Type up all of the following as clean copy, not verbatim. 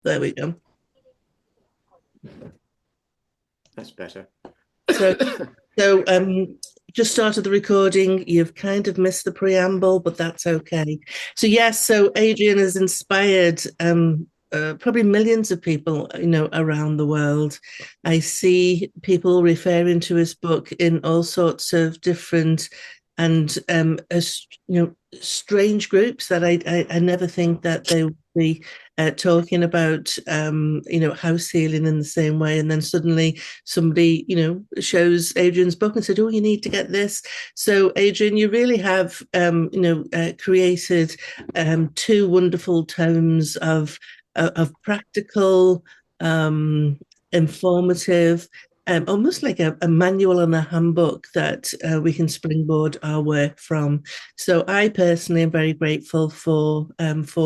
There we go. That's better. So, so just started the recording. You've kind of missed the preamble, but that's okay. So yes, so Adrian has inspired probably millions of people, around the world. I see people referring to his book in all sorts of different and strange groups that I never think that they would be talking about house healing in the same way, and then suddenly somebody, shows Adrian's book and said, "Oh, you need to get this." So, Adrian, you really have, created two wonderful tomes of practical, um, informative, almost like a manual and a handbook that we can springboard our work from. So I personally am very grateful for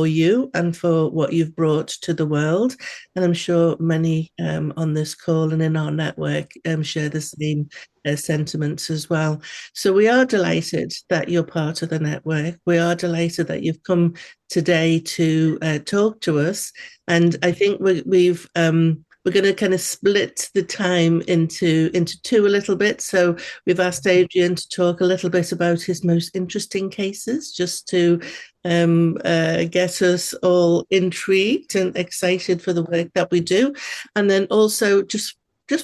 you and for what you've brought to the world, and I'm sure many on this call and in our network share the same sentiments as well. So we are delighted that you're part of the network. We are delighted that you've come today to talk to us, and I think we're going to kind of split the time into two a little bit. So we've asked Adrian to talk a little bit about his most interesting cases, just to get us all intrigued and excited for the work that we do, and then also just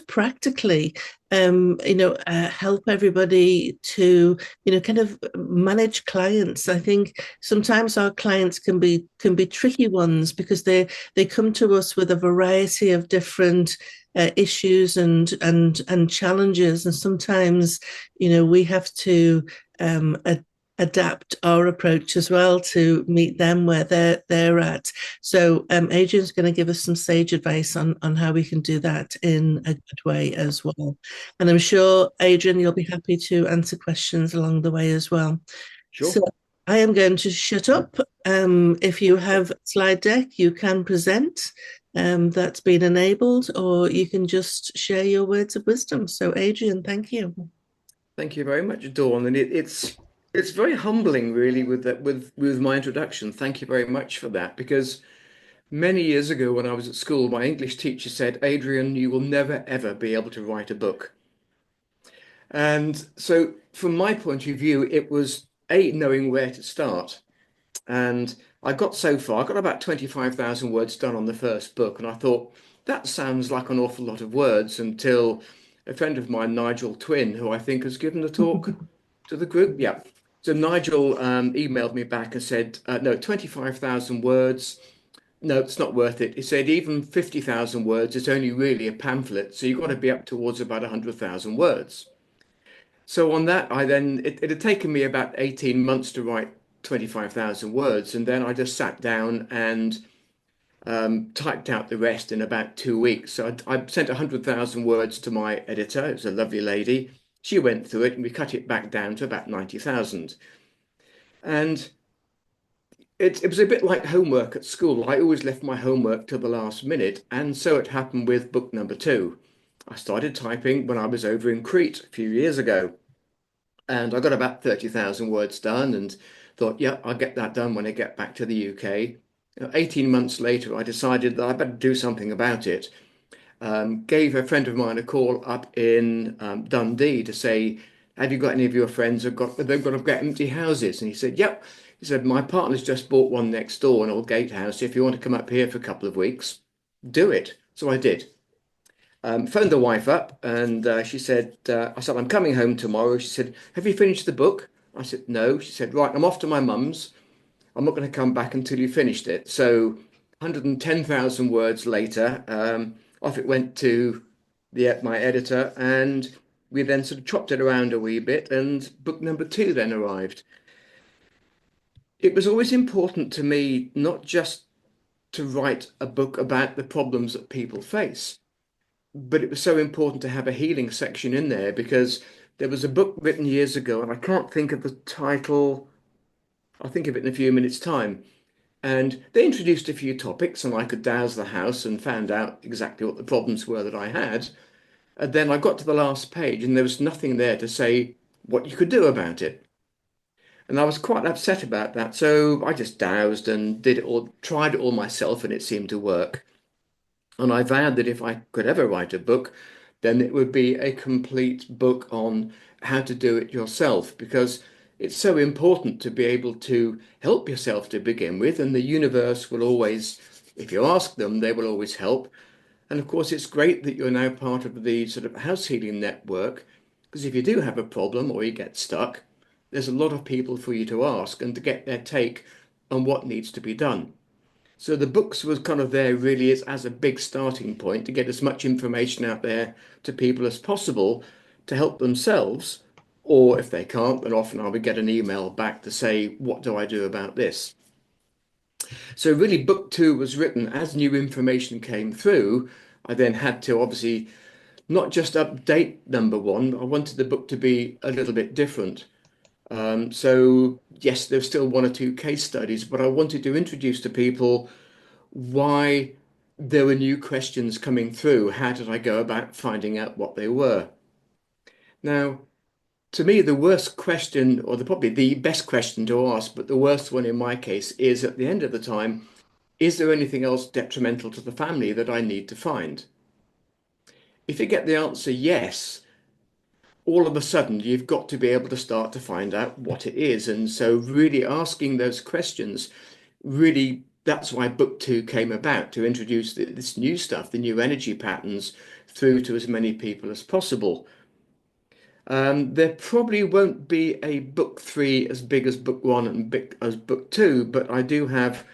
practically, help everybody to, kind of manage clients. I think sometimes our clients can be tricky ones because they come to us with a variety of different issues and challenges, and sometimes, we have to adapt our approach as well to meet them where they're at. So Adrian's going to give us some sage advice on how we can do that in a good way as well. And I'm sure, Adrian, you'll be happy to answer questions along the way as well. So Sure. I am going to shut up. If you have a slide deck, you can present. That's been enabled, or you can just share your words of wisdom. So, Adrian, thank you. Thank you very much, Dawn. And it's very humbling, really, with that with my introduction. Thank you very much for that, because many years ago, when I was at school, my English teacher said, "Adrian, you will never ever be able to write a book." And so, from my point of view, it was knowing where to start. And I got so far, I got about 25,000 words done on the first book, and I thought that sounds like an awful lot of words until a friend of mine, Nigel Twin, who I think has given a talk to the group. Yeah. So Nigel emailed me back and said, no, 25,000 words. No, it's not worth it. He said, even 50,000 words is only really a pamphlet. So you've got to be up towards about 100,000 words. So on that, it had taken me about 18 months to write 25,000 words. And then I just sat down and typed out the rest in about 2 weeks. So I sent 100,000 words to my editor. It was a lovely lady. She went through it and we cut it back down to about 90,000. And it was a bit like homework at school. I always left my homework till the last minute. And so it happened with book number two. I started typing when I was over in Crete a few years ago. And I got about 30,000 words done and thought, yeah, I'll get that done when I get back to the UK. 18 months later, I decided that I better do something about it. Gave a friend of mine a call up in Dundee to say, have you got any of your friends they've got to get empty houses? And he said, yep. He said, my partner's just bought one next door, an old gatehouse. If you want to come up here for a couple of weeks, do it. So I did. Phoned the wife up and I said, I'm coming home tomorrow. She said, have you finished the book? I said, no. She said, right, I'm off to my mum's. I'm not going to come back until you finished it. So 110,000 words later, off it went to my editor, and we then sort of chopped it around a wee bit, and book number two then arrived. It was always important to me not just to write a book about the problems that people face, but it was so important to have a healing section in there because there was a book written years ago, and I can't think of the title. I'll think of it in a few minutes' time. And they introduced a few topics, and I could douse the house and found out exactly what the problems were that I had. And then I got to the last page, and there was nothing there to say what you could do about it. And I was quite upset about that. So I just doused and did it all, tried it all myself, and it seemed to work. And I vowed that if I could ever write a book, then it would be a complete book on how to do it yourself, because it's so important to be able to help yourself to begin with. And the universe will always, if you ask them, they will always help. And of course, it's great that you're now part of the sort of house healing network, because if you do have a problem or you get stuck, there's a lot of people for you to ask and to get their take on what needs to be done. So the books was kind of there really as a big starting point to get as much information out there to people as possible to help themselves. Or if they can't, then often I would get an email back to say, what do I do about this? So really book two was written as new information came through. I then had to obviously not just update number one, I wanted the book to be a little bit different. So yes, there's still one or two case studies, but I wanted to introduce to people why there were new questions coming through. How did I go about finding out what they were? Now, to me, the worst question, or probably the best question to ask, but the worst one in my case, is at the end of the time, is there anything else detrimental to the family that I need to find? If you get the answer yes, all of a sudden you've got to be able to start to find out what it is. And so, really asking those questions, really, that's why book two came about, to introduce this new stuff, the new energy patterns, through to as many people as possible. There probably won't be a book three as big as book one and big as book two, but I do have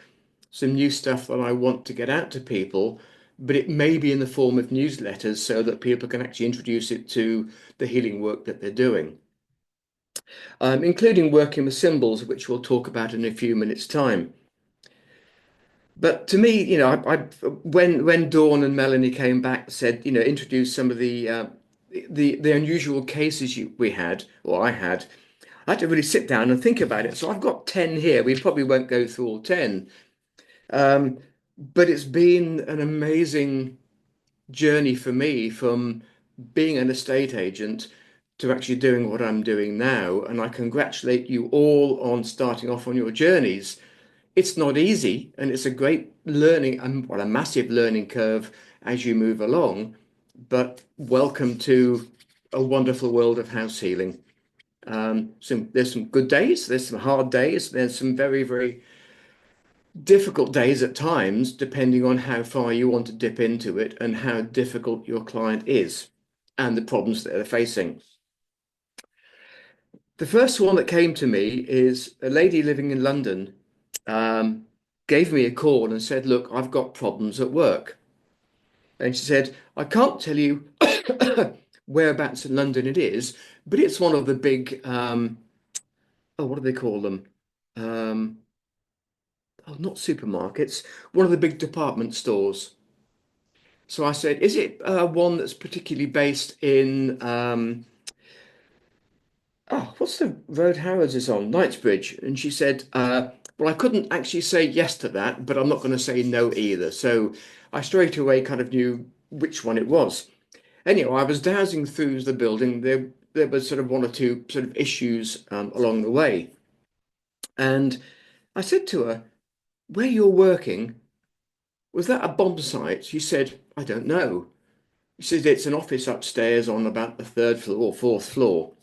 some new stuff that I want to get out to people, but it may be in the form of newsletters so that people can actually introduce it to the healing work that they're doing, including working with symbols, which we'll talk about in a few minutes' time. But to me, when Dawn and Melanie came back, said, introduce some of the unusual cases we had, or I had to really sit down and think about it. So I've got 10 here. We probably won't go through all 10. Um, but it's been an amazing journey for me from being an estate agent to actually doing what I'm doing now. And I congratulate you all on starting off on your journeys. It's not easy, and it's a great learning and a massive learning curve as you move along. But welcome to a wonderful world of house healing. There's some good days, there's some hard days, there's some very, very difficult days at times, depending on how far you want to dip into it and how difficult your client is and the problems that they're facing. The first one that came to me is a lady living in London, um, gave me a call and said, look, I've got problems at work. And she said, I can't tell you whereabouts in London it is, but it's one of the big, oh, what do they call them? Um, oh, not supermarkets, one of the big department stores. So I said, is it one that's particularly based in, what's the road Harrods is on? Knightsbridge. And she said, well, I couldn't actually say yes to that, but I'm not going to say no either. So I straight away kind of knew which one it was. Anyway, I was dowsing through the building. There was sort of one or two sort of issues along the way. And I said to her, where you're working, was that a bomb site? She said, I don't know. She said, it's an office upstairs on about the third floor or fourth floor.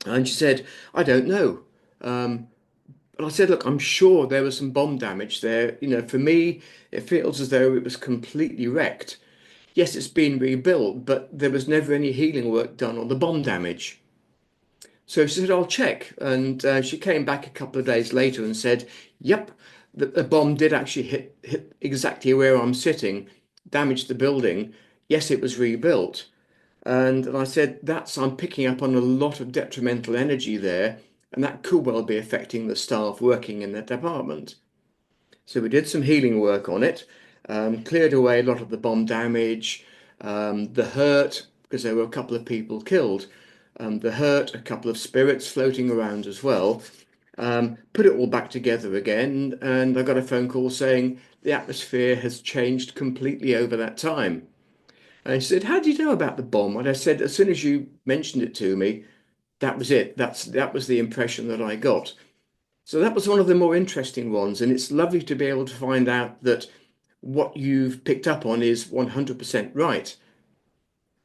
And she said, I don't know. And I said, look, I'm sure there was some bomb damage there. For me, it feels as though it was completely wrecked. Yes, it's been rebuilt, but there was never any healing work done on the bomb damage. So she said, I'll check. And she came back a couple of days later and said, yep, the bomb did actually hit exactly where I'm sitting, damaged the building. Yes, it was rebuilt. And I said, I'm picking up on a lot of detrimental energy there, and that could well be affecting the staff working in that department. So we did some healing work on it, cleared away a lot of the bomb damage, the hurt, because there were a couple of people killed, the hurt, a couple of spirits floating around as well. Put it all back together again, and I got a phone call saying the atmosphere has changed completely over that time. And she said, how do you know about the bomb? And I said, as soon as you mentioned it to me, that was it. That was the impression that I got. So that was one of the more interesting ones. And it's lovely to be able to find out that what you've picked up on is 100% right.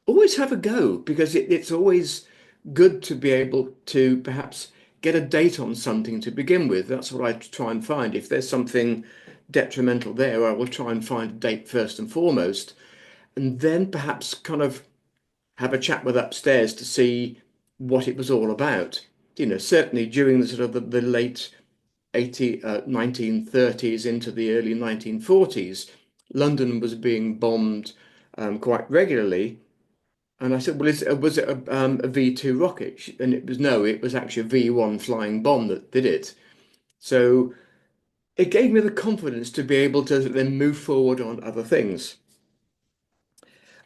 Always have a go because it's always good to be able to perhaps get a date on something to begin with. That's what I try and find. If there's something detrimental there, I will try and find a date first and foremost, and then perhaps kind of have a chat with upstairs to see what it was all about. Certainly during the sort of the late 1930s into the early 1940s, London was being bombed quite regularly. And I said, well, was it a V2 rocket? And it was no, it was actually a V1 flying bomb that did it. So it gave me the confidence to be able to then move forward on other things.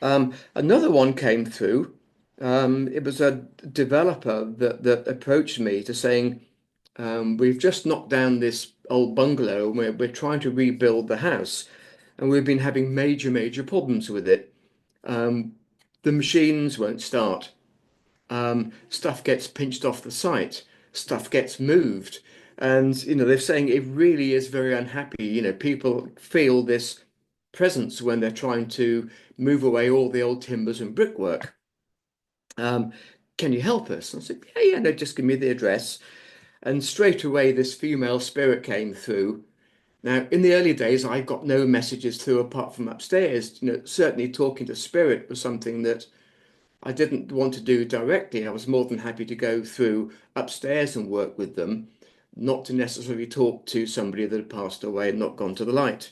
Another one came through. It was a developer that approached me to saying, we've just knocked down this old bungalow and we're trying to rebuild the house. And we've been having major problems with it. Um, the machines won't start. Stuff gets pinched off the site. Stuff gets moved. And, they're saying it really is very unhappy. People feel this presence when they're trying to move away all the old timbers and brickwork. Um, can you help us? And I said, yeah, no, just give me the address. And straight away, this female spirit came through. Now, in the early days, I got no messages through apart from upstairs. Certainly talking to spirit was something that I didn't want to do directly. I was more than happy to go through upstairs and work with them, not to necessarily talk to somebody that had passed away and not gone to the light.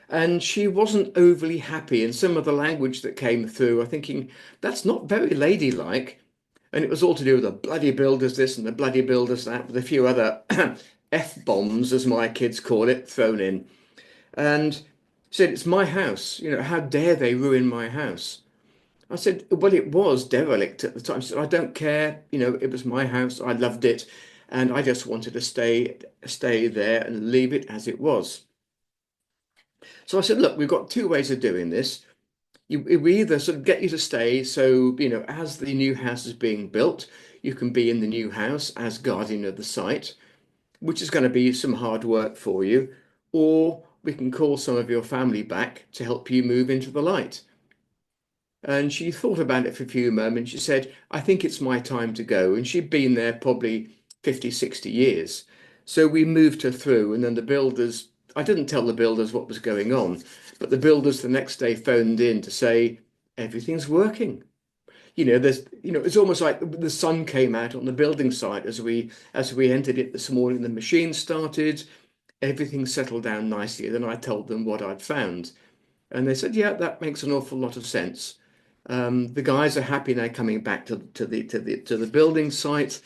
And she wasn't overly happy. And some of the language that came through, I'm thinking, that's not very ladylike. And it was all to do with the bloody builders this and the bloody builders that, with a few other F-bombs, as my kids call it, thrown in. And she said, it's my house. How dare they ruin my house? I said, well, it was derelict at the time. She said, I don't care. It was my house. I loved it. And I just wanted to stay there and leave it as it was. So I said, look, we've got two ways of doing this. We either sort of get you to stay, so, as the new house is being built, you can be in the new house as guardian of the site, which is going to be some hard work for you, or we can call some of your family back to help you move into the light. And she thought about it for a few moments. She said, I think it's my time to go. And she'd been there probably 50, 60 years. So we moved her through. And then the builders, I didn't tell the builders what was going on, but the builders the next day phoned in to say, everything's working. It's almost like the sun came out on the building site as we entered it this morning. The machine started, everything settled down nicely. Then I told them what I'd found. And they said, yeah, that makes an awful lot of sense. The guys are happy now coming back to the building site.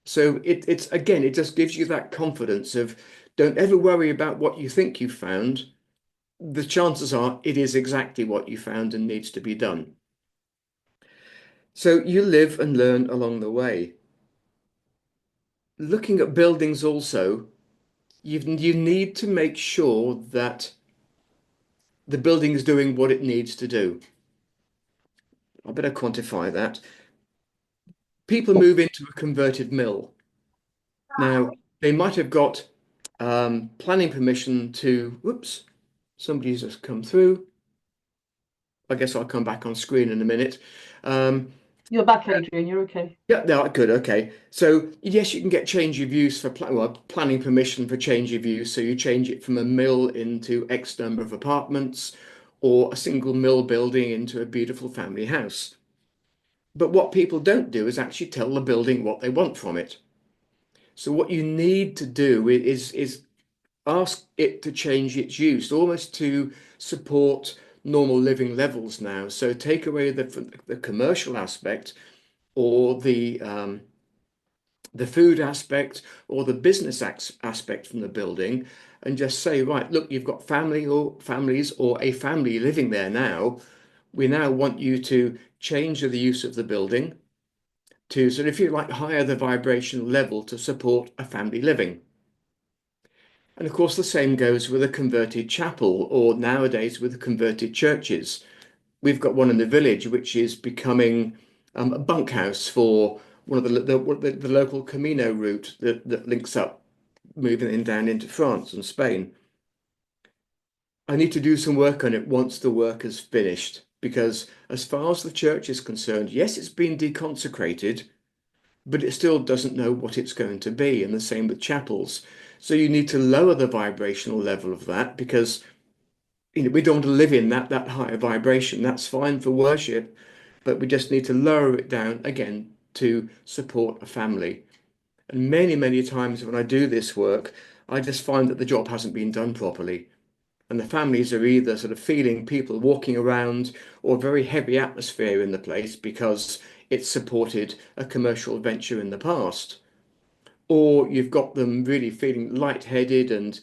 So it's again, it just gives you that confidence of don't ever worry about what you think you found. The chances are it is exactly what you found and needs to be done. So you live and learn along the way. Looking at buildings also, you need to make sure that the building is doing what it needs to do. I better quantify that. People move into a converted mill. Now, they might have got planning permission to, whoops, somebody's just come through. I guess I'll come back on screen in a minute. Um, You're back, Adrian. You're okay. yeah, no, good. Okay. So yes, you can get change of use for planning permission for change of use. So you change it from a mill into X number of apartments or a single mill building into a beautiful family house. But what people don't do is actually tell the building what they want from it. So what you need to do is ask it to change its use, almost to support normal living levels now. So take away the commercial aspect or the food aspect or the business aspect from the building and just say, right, look, you've got family or families or a family living there now. We now want you to change the use of the building to sort of, if you like, higher the vibration level to support a family living. And of course, the same goes with a converted chapel or nowadays with converted churches. We've got one in the village which is becoming a bunkhouse for one of the local Camino route that links up, moving in down into France and Spain. I need to do some work on it once the work is finished. Because as far as the church is concerned, yes, it's been deconsecrated, but it still doesn't know what it's going to be. And the same with chapels. So you need to lower the vibrational level of that because we don't want to live in that higher vibration. That's fine for worship, but we just need to lower it down again to support a family. And many, many times when I do this work, I just find that the job hasn't been done properly. And the families are either sort of feeling people walking around or a very heavy atmosphere in the place because it's supported a commercial venture in the past. Or you've got them really feeling lightheaded and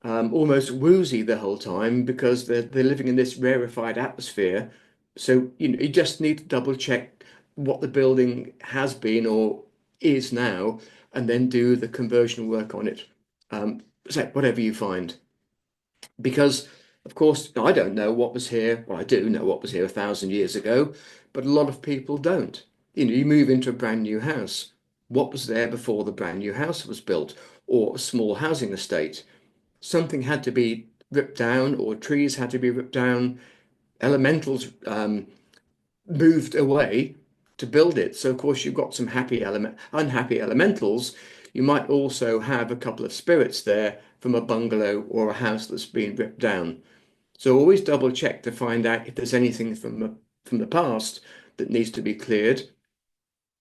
almost woozy the whole time because they're living in this rarefied atmosphere. So, you just need to double check what the building has been or is now, and then do the conversion work on it. So whatever you find. Because, of course, I don't know what was here. Well, I do know what was here 1,000 years ago, but a lot of people don't. You move into a brand new house. What was there before the brand new house was built, or a small housing estate? Something had to be ripped down, or trees had to be ripped down, elementals moved away to build it. So of course you've got some unhappy elementals. You might also have a couple of spirits there from a bungalow or a house that's been ripped down. So always double check to find out if there's anything from the past that needs to be cleared.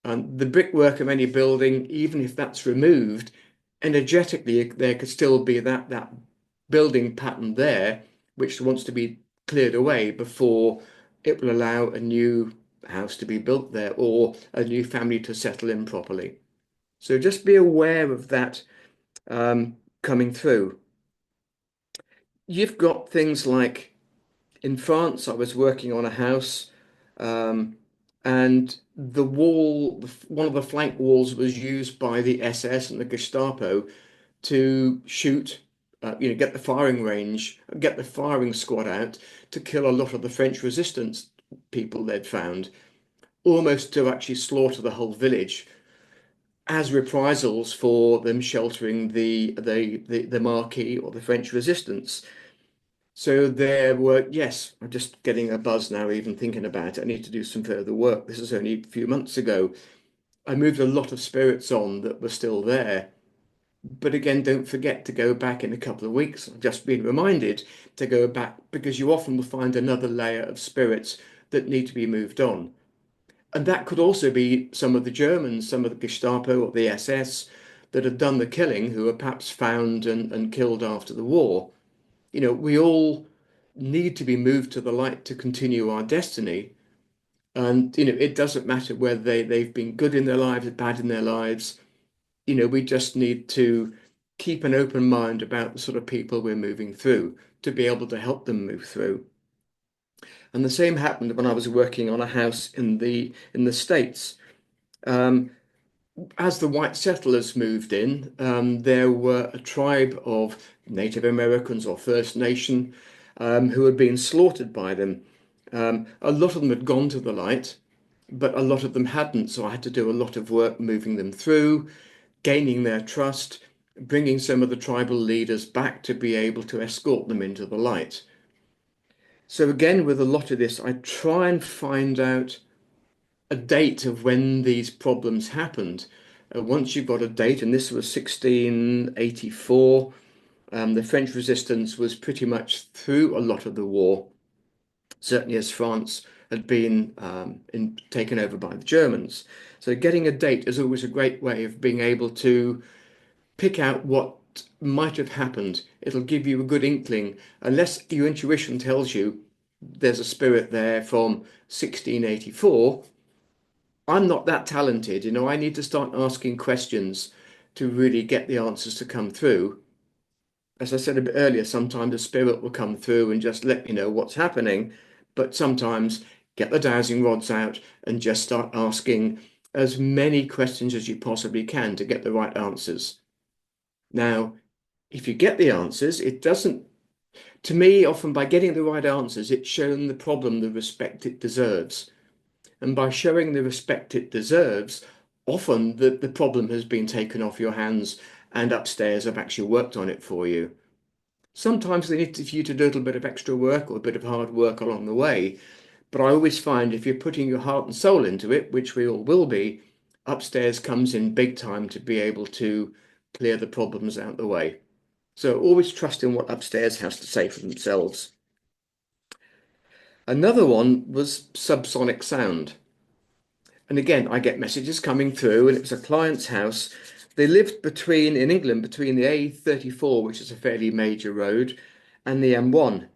And the brickwork of any building, even if that's removed, energetically there could still be that building pattern there, which wants to be cleared away before it will allow a new house to be built there or a new family to settle in properly. So just be aware of that coming through. You've got things like in France, I was working on a house, um, and the wall, one of the flank walls was used by the SS and the Gestapo to shoot, get the firing range, get the firing squad out to kill a lot of the French resistance people they'd found, almost to actually slaughter the whole village as reprisals for them sheltering the Marquis or the French resistance. So there were, yes, I'm just getting a buzz now, even thinking about it. I need to do some further work. This is only a few months ago. I moved a lot of spirits on that were still there. But again, don't forget to go back in a couple of weeks. I've just been reminded to go back because you often will find another layer of spirits that need to be moved on. And that could also be some of the Germans, some of the Gestapo or the SS that had done the killing, who were perhaps found and killed after the war. We all need to be moved to the light to continue our destiny. And, it doesn't matter whether they've been good in their lives or bad in their lives. We just need to keep an open mind about the sort of people we're moving through to be able to help them move through. And the same happened when I was working on a house in the States. Um, as the white settlers moved in, there were a tribe of Native Americans or First Nation who had been slaughtered by them. A lot of them had gone to the light, but a lot of them hadn't. So I had to do a lot of work moving them through, gaining their trust, bringing some of the tribal leaders back to be able to escort them into the light. So again, with a lot of this, I try and find out a date of when these problems happened. Once you've got a date, and this was 1684, the French resistance was pretty much through a lot of the war, certainly as France had been taken over by the Germans. So getting a date is always a great way of being able to pick out what might have happened. It'll give you a good inkling, unless your intuition tells you there's a spirit there from 1684. I'm not that talented, I need to start asking questions to really get the answers to come through. As I said a bit earlier, sometimes the spirit will come through and just let me know what's happening, but sometimes get the dowsing rods out and just start asking as many questions as you possibly can to get the right answers. Now, if you get the answers, it doesn't, to me, often by getting the right answers, it's shown the problem the respect it deserves. And by showing the respect it deserves, often the problem has been taken off your hands and upstairs have actually worked on it for you. Sometimes they need for you to do a little bit of extra work or a bit of hard work along the way. But I always find if you're putting your heart and soul into it, which we all will be, upstairs comes in big time to be able to clear the problems out the way. So always trust in what upstairs has to say for themselves. Another one was subsonic sound. And again, I get messages coming through, and it was a client's house. They lived in England, between the A34, which is a fairly major road, and the M1.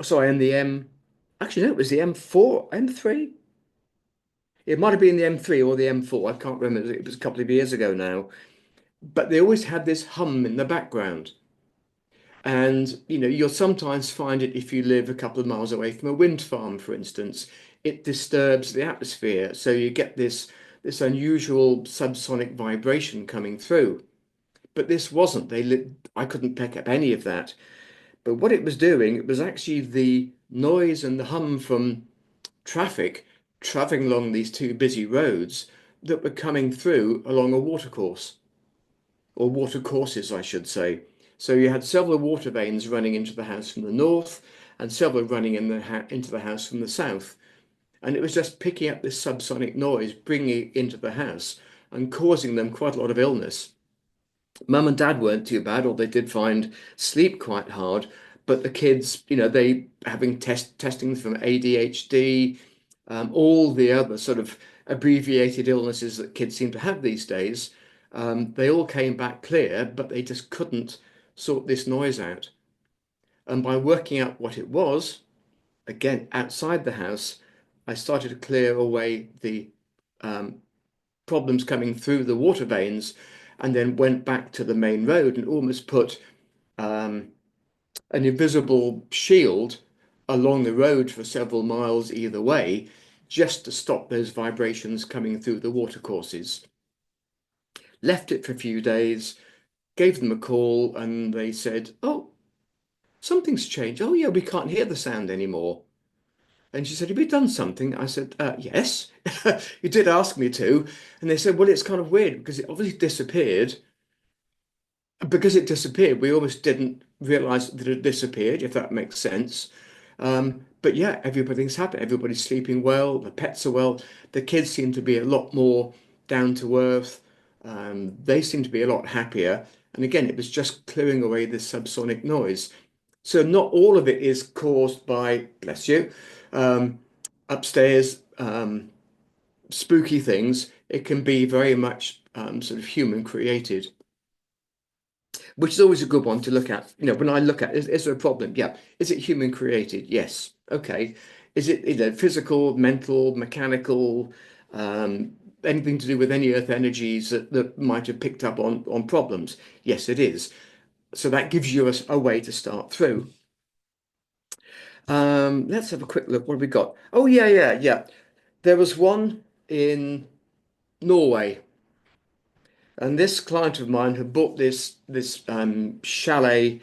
Sorry, and the actually, no, it was the M4, M3. It might have been the M3 or the M4. I can't remember. It was a couple of years ago now. But they always had this hum in the background. And you'll sometimes find it if you live a couple of miles away from a wind farm, for instance. It disturbs the atmosphere, so you get this unusual subsonic vibration coming through. But this wasn't. I couldn't pick up any of that. But what it was doing, it was actually the noise and the hum from traffic traveling along these two busy roads that were coming through along a watercourse, or water courses, I should say. So you had several water veins running into the house from the north and several running into the house from the south. And it was just picking up this subsonic noise, bringing it into the house and causing them quite a lot of illness. Mum and dad weren't too bad, or they did find sleep quite hard. But the kids, they having testing from ADHD, all the other sort of abbreviated illnesses that kids seem to have these days, they all came back clear, but they just couldn't sort this noise out. And by working out what it was, again, outside the house, I started to clear away the problems coming through the water veins, and then went back to the main road and almost put an invisible shield along the road for several miles either way, just to stop those vibrations coming through the watercourses. Left it for a few days, gave them a call, and they said, "Oh, something's changed. Oh, yeah, we can't hear the sound anymore." And she said, "Have you done something?" I said, "Yes, you did ask me to." And they said, "Well, it's kind of weird because it obviously disappeared. Because it disappeared, we almost didn't realize that it disappeared, if that makes sense. But yeah, everybody's happy. Everybody's sleeping well. The pets are well. The kids seem to be a lot more down to earth. They seem to be a lot happier. And again, it was just clearing away this subsonic noise. So not all of it is caused by, bless you, upstairs spooky things. It can be very much sort of human created, which is always a good one to look at. When I look at, is there a problem? Yeah. Is it human created? Yes. Okay. Is it physical, mental, mechanical, anything to do with any earth energies that might have picked up on problems? Yes, it is. So that gives you a way to start through. Let's have a quick look. What have we got? Oh, yeah. There was one in Norway. And this client of mine had bought this chalet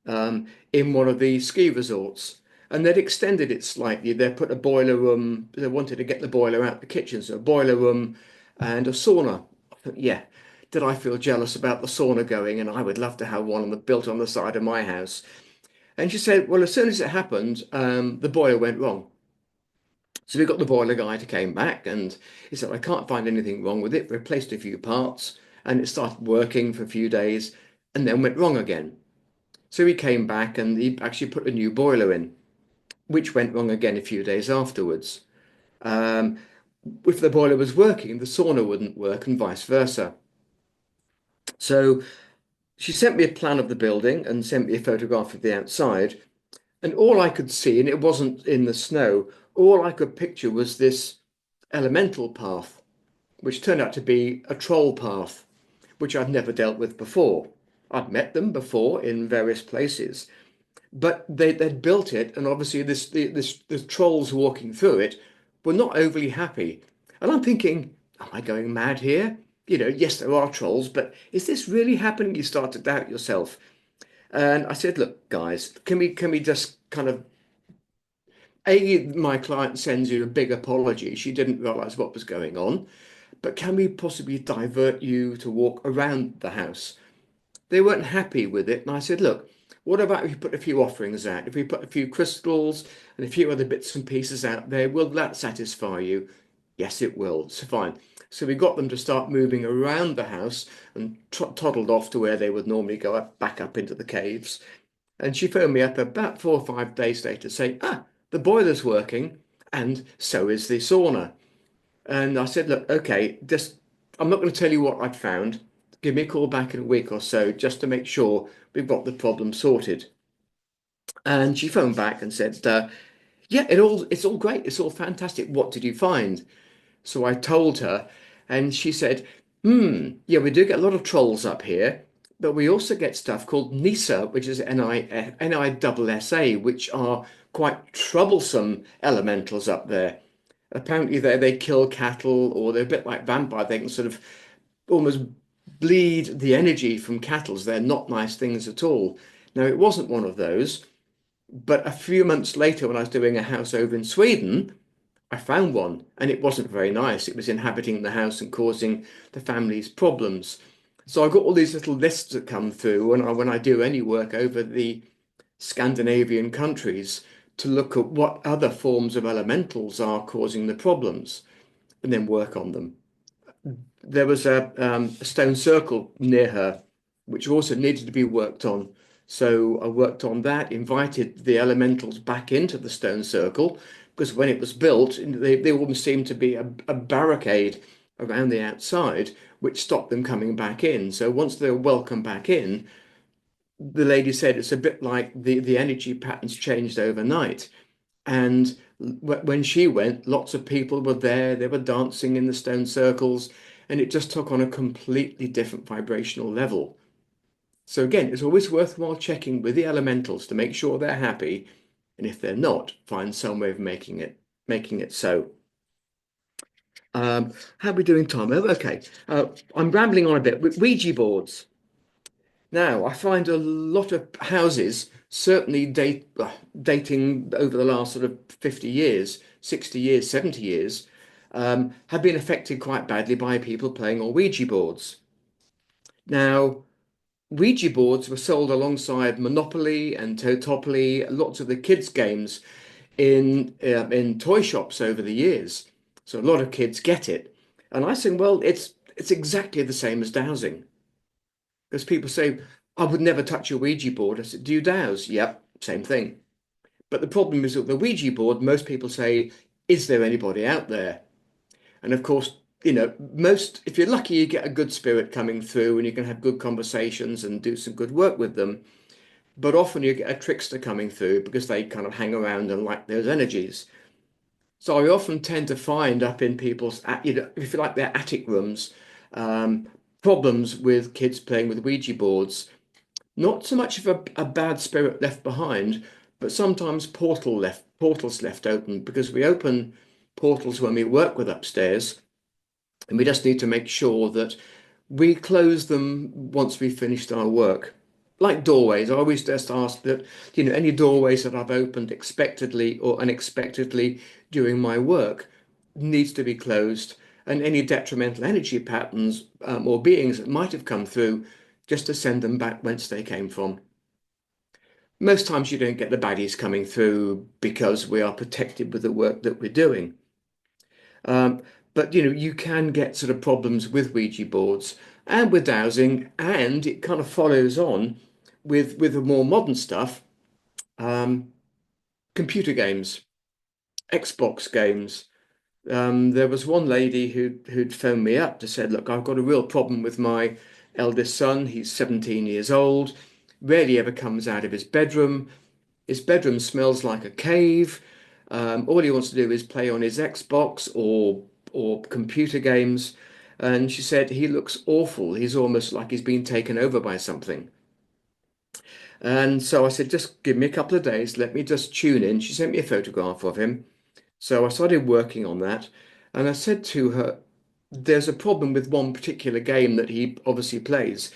in one of the ski resorts, and they'd extended it slightly. They put a boiler room. They wanted to get the boiler out the kitchen, so a boiler room and a sauna. I thought, yeah, did I feel jealous about the sauna going? And I would love to have one built on the side of my house. And she said, well, as soon as it happened, the boiler went wrong. So we got the boiler guy to came back, and he said, I can't find anything wrong with it. Replaced a few parts, and it started working for a few days and then went wrong again. So he came back and he actually put a new boiler in, which went wrong again a few days afterwards. Um, if the boiler was working, the sauna wouldn't work, and vice versa. So she sent me a plan of the building and sent me a photograph of the outside. And all I could see, and it wasn't in the snow, all I could picture was this elemental path, which turned out to be a troll path, which I'd never dealt with before. I'd met them before in various places, but they'd built it, and obviously the trolls walking through it were not overly happy. And I'm thinking, am I going mad here? Yes, there are trolls, but is this really happening? You start to doubt yourself. And I said, look, guys, can we just kind of my client sends you a big apology. She didn't realize what was going on, but can we possibly divert you to walk around the house? They weren't happy with it. And I said, look, What about if you put a few offerings out? If we put a few crystals and a few other bits and pieces out there, will that satisfy you? Yes, it will. So fine. So we got them to start moving around the house and toddled off to where they would normally go up, back up into the caves. And she phoned me up about 4 or 5 days later saying, the boiler's working and so is the sauna. And I said, look, okay, just I'm not going to tell you what I'd found. Give me a call back in a week or so just to make sure we've got the problem sorted. And she phoned back and said, yeah, it's all great. It's all fantastic. What did you find? So I told her, and she said, yeah, we do get a lot of trolls up here, but we also get stuff called NISA, which is Nissa, which are quite troublesome elementals up there. Apparently they kill cattle, or they're a bit like vampire. They can sort of almost bleed the energy from cattle. They're not nice things at all. Now, it wasn't one of those, but a few months later, when I was doing a house over in Sweden, I found one, and it wasn't very nice. It was inhabiting the house and causing the family's problems. So I got all these little lists that come through when I do any work over the Scandinavian countries to look at what other forms of elementals are causing the problems and then work on them. There was a stone circle near her, which also needed to be worked on. So I worked on that, invited the elementals back into the stone circle, because when it was built, they almost seemed to be a barricade around the outside, which stopped them coming back in. So once they were welcome back in, the lady said it's a bit like the energy patterns changed overnight. And when she went, lots of people were there. They were dancing in the stone circles, and it just took on a completely different vibrational level. So again, it's always worthwhile checking with the elementals to make sure they're happy, and if they're not, find some way of making it so. How are we doing, Tom? Oh, okay, I'm rambling on a bit with Ouija boards. Now, I find a lot of houses, certainly dating over the last sort of 50 years, 60 years, 70 years, have been affected quite badly by people playing on Ouija boards. Now, Ouija boards were sold alongside Monopoly and Totopoly, lots of the kids' games in toy shops over the years. So a lot of kids get it. And I think, well, it's exactly the same as dowsing. Because people say, I would never touch a Ouija board. I said, do you dowse? Yep, same thing. But the problem is with the Ouija board, most people say, is there anybody out there? And of course, if you're lucky, you get a good spirit coming through and you can have good conversations and do some good work with them. But often you get a trickster coming through because they kind of hang around and like those energies. So I often tend to find up in people's, if you like, their attic rooms, um, problems with kids playing with Ouija boards. Not so much of a bad spirit left behind, but sometimes portals left open because we open portals when we work with upstairs, and we just need to make sure that we close them once we've finished our work. Like doorways, I always just ask that, any doorways that I've opened expectedly or unexpectedly during my work needs to be closed, and any detrimental energy patterns or beings that might have come through, just to send them back whence they came from. Most times you don't get the baddies coming through because we are protected with the work that we're doing. But you can get sort of problems with Ouija boards and with dowsing, and it kind of follows on with the more modern stuff, um, computer games, Xbox games. There was one lady who'd phoned me up to said, look, I've got a real problem with my eldest son. He's 17 years old, rarely ever comes out of his bedroom. His bedroom smells like a cave. All he wants to do is play on his Xbox or computer games. And she said he looks awful. He's almost like he's been taken over by something. And so I said, just give me a couple of days. Let me just tune in. She sent me a photograph of him. So I started working on that. And I said to her, there's a problem with one particular game that he obviously plays.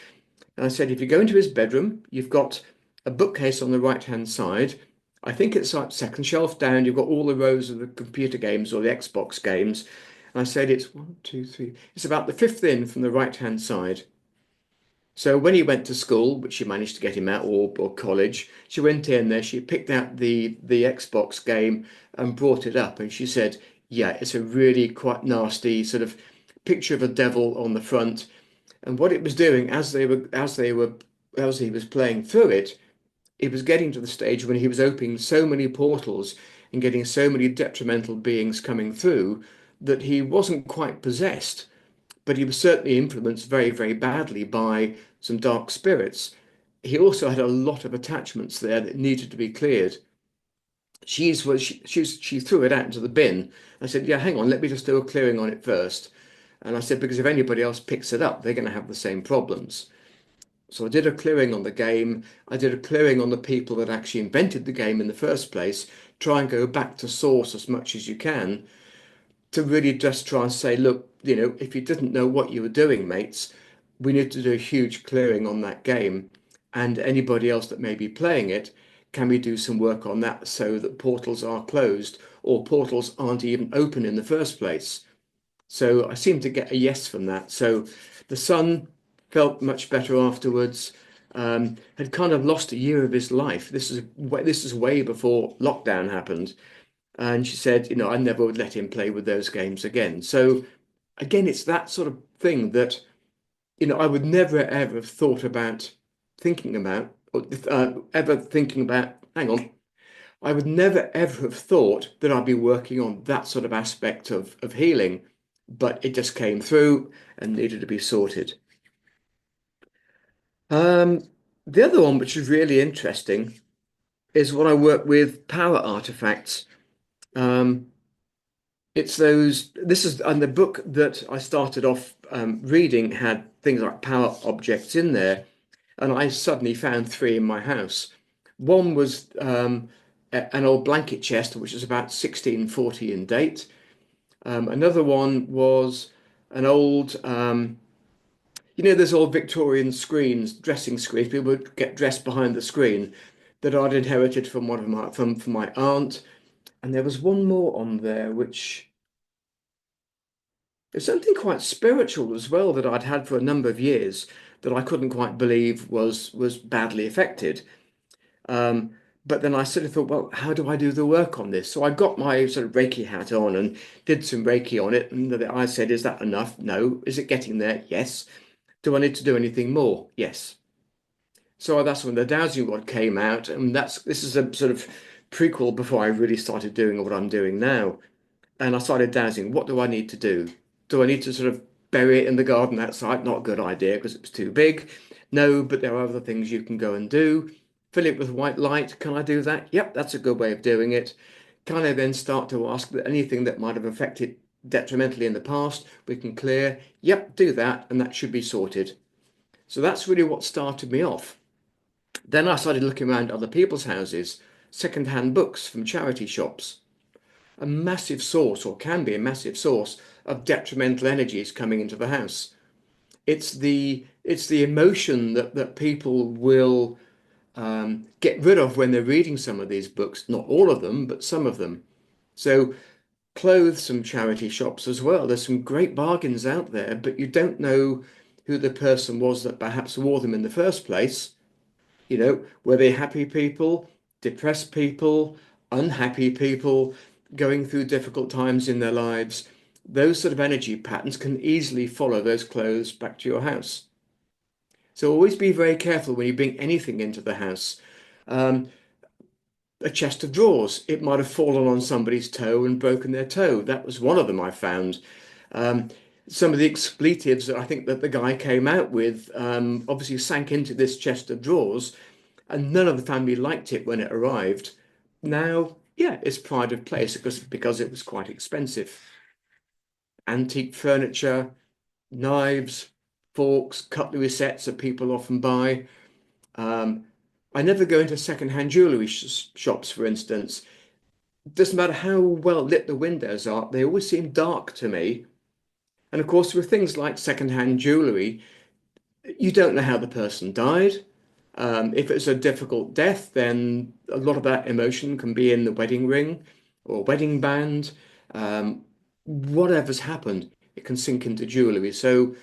And I said, if you go into his bedroom, you've got a bookcase on the right-hand side. I think it's like second shelf down. You've got all the rows of the computer games or the Xbox games. And I said, it's one, two, three. It's about the fifth in from the right-hand side. So when he went to school, which she managed to get him out, or college, she went in there, she picked out the Xbox game and brought it up, and she said, "Yeah, it's a really quite nasty sort of picture of a devil on the front." And what it was doing as he was playing through it, it was getting to the stage when he was opening so many portals and getting so many detrimental beings coming through that he wasn't quite possessed, but he was certainly influenced very, very badly by some dark spirits. He also had a lot of attachments there that needed to be cleared. She threw it out into the bin. I said, "Yeah, hang on, let me just do a clearing on it first." And I said, because if anybody else picks it up, they're going to have the same problems. So I did a clearing on the game. I did a clearing on the people that actually invented the game in the first place. Try and go back to source as much as you can to really just try and say, look, if you didn't know what you were doing, mates, we need to do a huge clearing on that game. And anybody else that may be playing it, can we do some work on that so that portals are closed or portals aren't even open in the first place? So I seemed to get a yes from that. So the son felt much better afterwards. Had kind of lost a year of his life. This is way before lockdown happened, and she said, I never would let him play with those games again. So again, it's that sort of thing that I would never ever have thought about thinking about, or ever thinking about. Hang on. I would never ever have thought that I'd be working on that sort of aspect of healing, but it just came through and needed to be sorted. Um, the other one, which is really interesting, is when I work with power artifacts. Um, it's those, this is, and the book that I started off reading had things like power objects in there, and I suddenly found three in my house. One was an old blanket chest, which is about 1640 in date. Another one was an old, those old Victorian screens, dressing screens. People would get dressed behind the screen that I'd inherited from one of my from my aunt. And there was one more on there, which is something quite spiritual as well that I'd had for a number of years that I couldn't quite believe was badly affected. Um, but then I sort of thought, well, how do I do the work on this? So I got my sort of Reiki hat on and did some Reiki on it. And I said, is that enough? No. Is it getting there? Yes. Do I need to do anything more? Yes. So that's when the dowsing rod came out, and this is a sort of prequel before I really started doing what I'm doing now. And I started dowsing. What do I need to do? Do I need to sort of bury it in the garden outside? Not a good idea because it was too big. No, but there are other things you can go and do. Fill it with white light. Can I do that? Yep, that's a good way of doing it. Can I then start to ask that anything that might have affected detrimentally in the past, we can clear? Yep, do that, and that should be sorted. So that's really what started me off. Then I started looking around other people's houses, second-hand books from charity shops. A massive source, or can be a massive source, of detrimental energies coming into the house. It's the emotion that people will get rid of when they're reading some of these books. Not all of them, but some of them. So clothes from charity shops as well. There's some great bargains out there, but you don't know who the person was that perhaps wore them in the first place. Were they happy people, depressed people, unhappy people, going through difficult times in their lives? Those sort of energy patterns can easily follow those clothes back to your house. So always be very careful when you bring anything into the house. Um, a chest of drawers, it might have fallen on somebody's toe and broken their toe. That was one of them I found. Um, some of the expletives that I think that the guy came out with obviously sank into this chest of drawers, and none of the family liked it when it arrived. Now, yeah, it's pride of place because it was quite expensive. Antique furniture, knives, forks, cutlery sets that people often buy. Um, I never go into second-hand jewellery shops, for instance. Doesn't matter how well lit the windows are, they always seem dark to me. And of course, with things like second-hand jewellery, you don't know how the person died. If it's a difficult death, then a lot of that emotion can be in the wedding ring or wedding band. Um, Whatever's happened, it can sink into jewellery. So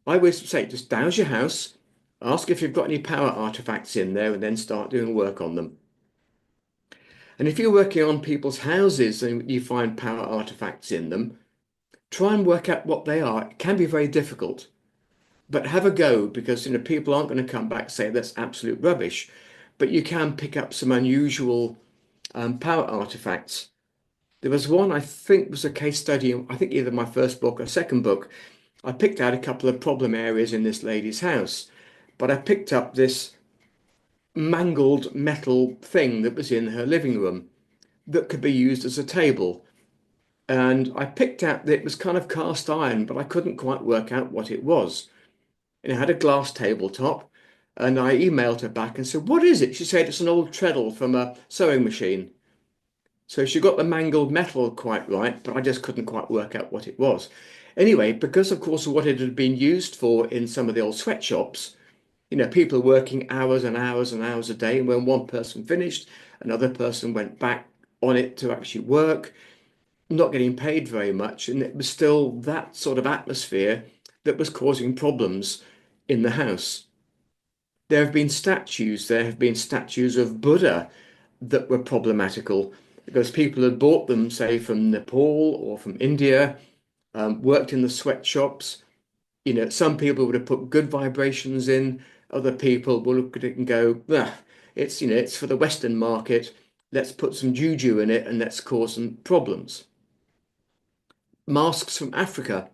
I always say, just douse your house, Ask if you've got any power artifacts in there and then start doing work on them. And if you're working on people's houses and you find power artifacts in them, try and work out what they are. It can be very difficult, but have a go because people aren't going to come back and say that's absolute rubbish. But you can pick up some unusual power artifacts. There was one I think was a case study, I think either my first book or second book. I picked out a couple of problem areas in this lady's house, but I picked up this mangled metal thing that was in her living room that could be used as a table. And I picked out that it was kind of cast iron, but I couldn't quite work out what it was. And it had a glass tabletop. And I emailed her back and said, "What is it?" She said, "It's an old treadle from a sewing machine." So she got the mangled metal quite right, but I just couldn't quite work out what it was. Anyway, because of course what it had been used for in some of the old sweatshops, people working hours and hours and hours a day. And when one person finished, another person went back on it to actually work, not getting paid very much. And it was still that sort of atmosphere that was causing problems in the house. There have been statues of Buddha that were problematical because people had bought them, say, from Nepal or from India, worked in the sweatshops. Some people would have put good vibrations in, other people will look at it and go, "Ah, it's for the Western market. Let's put some juju in it and let's cause some problems." Masks from Africa.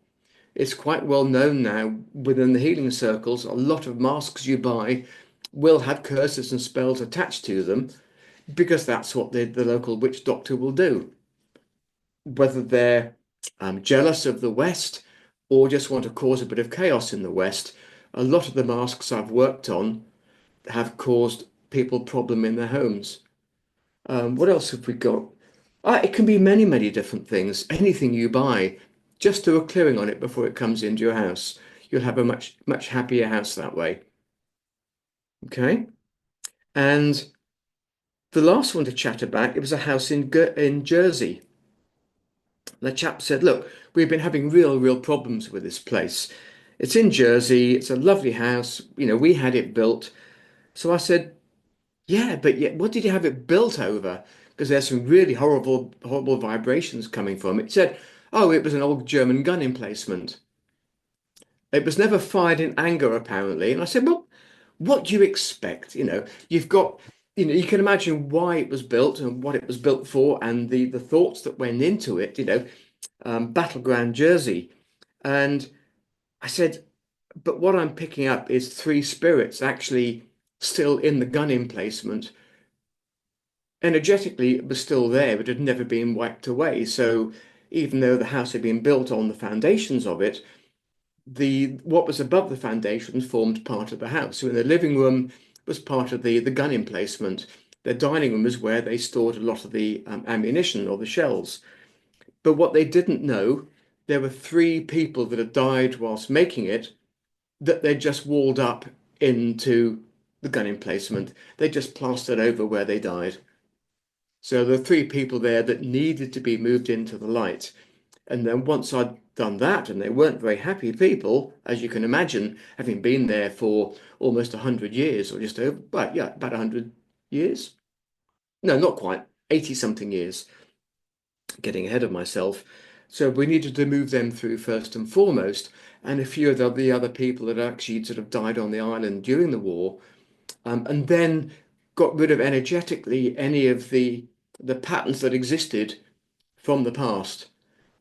It's quite well known now within the healing circles. A lot of masks you buy will have curses and spells attached to them because that's what the local witch doctor will do. Whether they're jealous of the West or just want to cause a bit of chaos in the West, a lot of the masks I've worked on have caused people problem in their homes. What else have we got? It can be many, many different things. Anything you buy, just do a clearing on it before it comes into your house. You'll have a much, much happier house that way. Okay. And the last one to chat about, it was a house in Jersey. The chap said, "Look, we've been having real problems with this place. It's in Jersey. It's a lovely house. We had it built." So I said, "Yeah, but yet, what did you have it built over? Because there's some really horrible vibrations coming from it." He said, "Oh, it was an old German gun emplacement. It was never fired in anger, apparently." And I said, "Well, what do you expect? You've got, you can imagine why it was built and what it was built for and the thoughts that went into it, battleground Jersey." And I said, "But what I'm picking up is three spirits actually still in the gun emplacement. Energetically, it was still there, but it had never been wiped away. So even though the house had been built on the foundations of it, the what was above the foundations formed part of the house. So in the living room was part of the gun emplacement. The dining room is where they stored a lot of the ammunition or the shells. But what they didn't know, there were three people that had died whilst making it that they just walled up into the gun emplacement. They just plastered over where they died. So there were three people there that needed to be moved into the light. And then once I'd done that, and they weren't very happy people, as you can imagine, having been there for almost 100 years or just over, well, yeah, about 100 years. No, not quite, 80 something years, getting ahead of myself. So we needed to move them through first and foremost. And a few of the other people that actually sort of died on the island during the war, and then got rid of energetically any of the patterns that existed from the past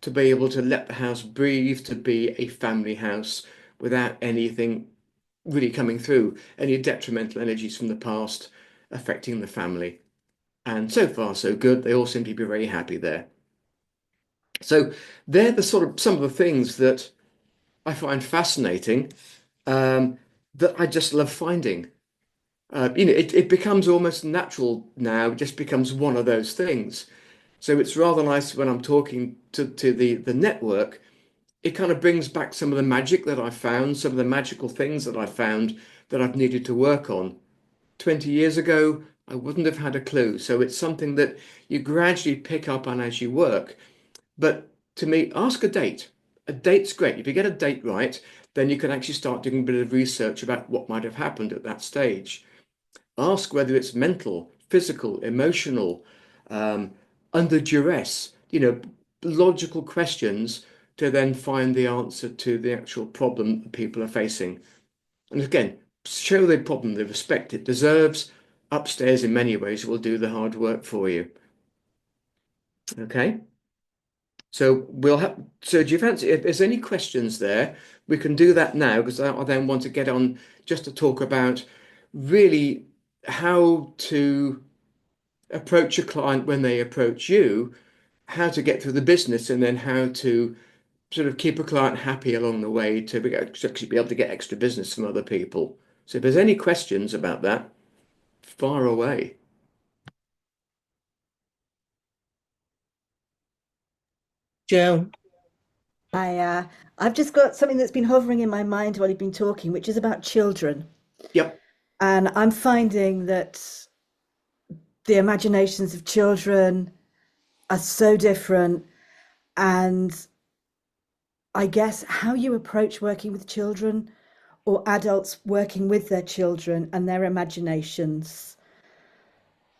to be able to let the house breathe, to be a family house without anything really coming through, any detrimental energies from the past affecting the family. And so far, so good. They all seem to be very happy there. So they're the sort of some of the things that I find fascinating, that I just love finding. It becomes almost natural now. It just becomes one of those things. So it's rather nice when I'm talking to the network. It kind of brings back some of the magic that I found, some of the magical things that I found that I've needed to work on. 20 years ago, I wouldn't have had a clue. So it's something that you gradually pick up on as you work. But to me, ask a date. A date's great. If you get a date right, then you can actually start doing a bit of research about what might have happened at that stage. Ask whether it's mental, physical, emotional, um, under duress, logical questions to then find the answer to the actual problem that people are facing. And again, show the problem the respect it deserves. Upstairs, in many ways, will do the hard work for you. Okay. So we'll have. So do you fancy? If there's any questions there, we can do that now because I then want to get on just to talk about really how to approach a client when they approach you, how to get through the business, and then how to sort of keep a client happy along the way to actually be able to get extra business from other people. So if there's any questions about that, far away. Joe. I've just got something that's been hovering in my mind while you've been talking, which is about children. Yep. And I'm finding that the imaginations of children are so different. And I guess how you approach working with children or adults working with their children and their imaginations.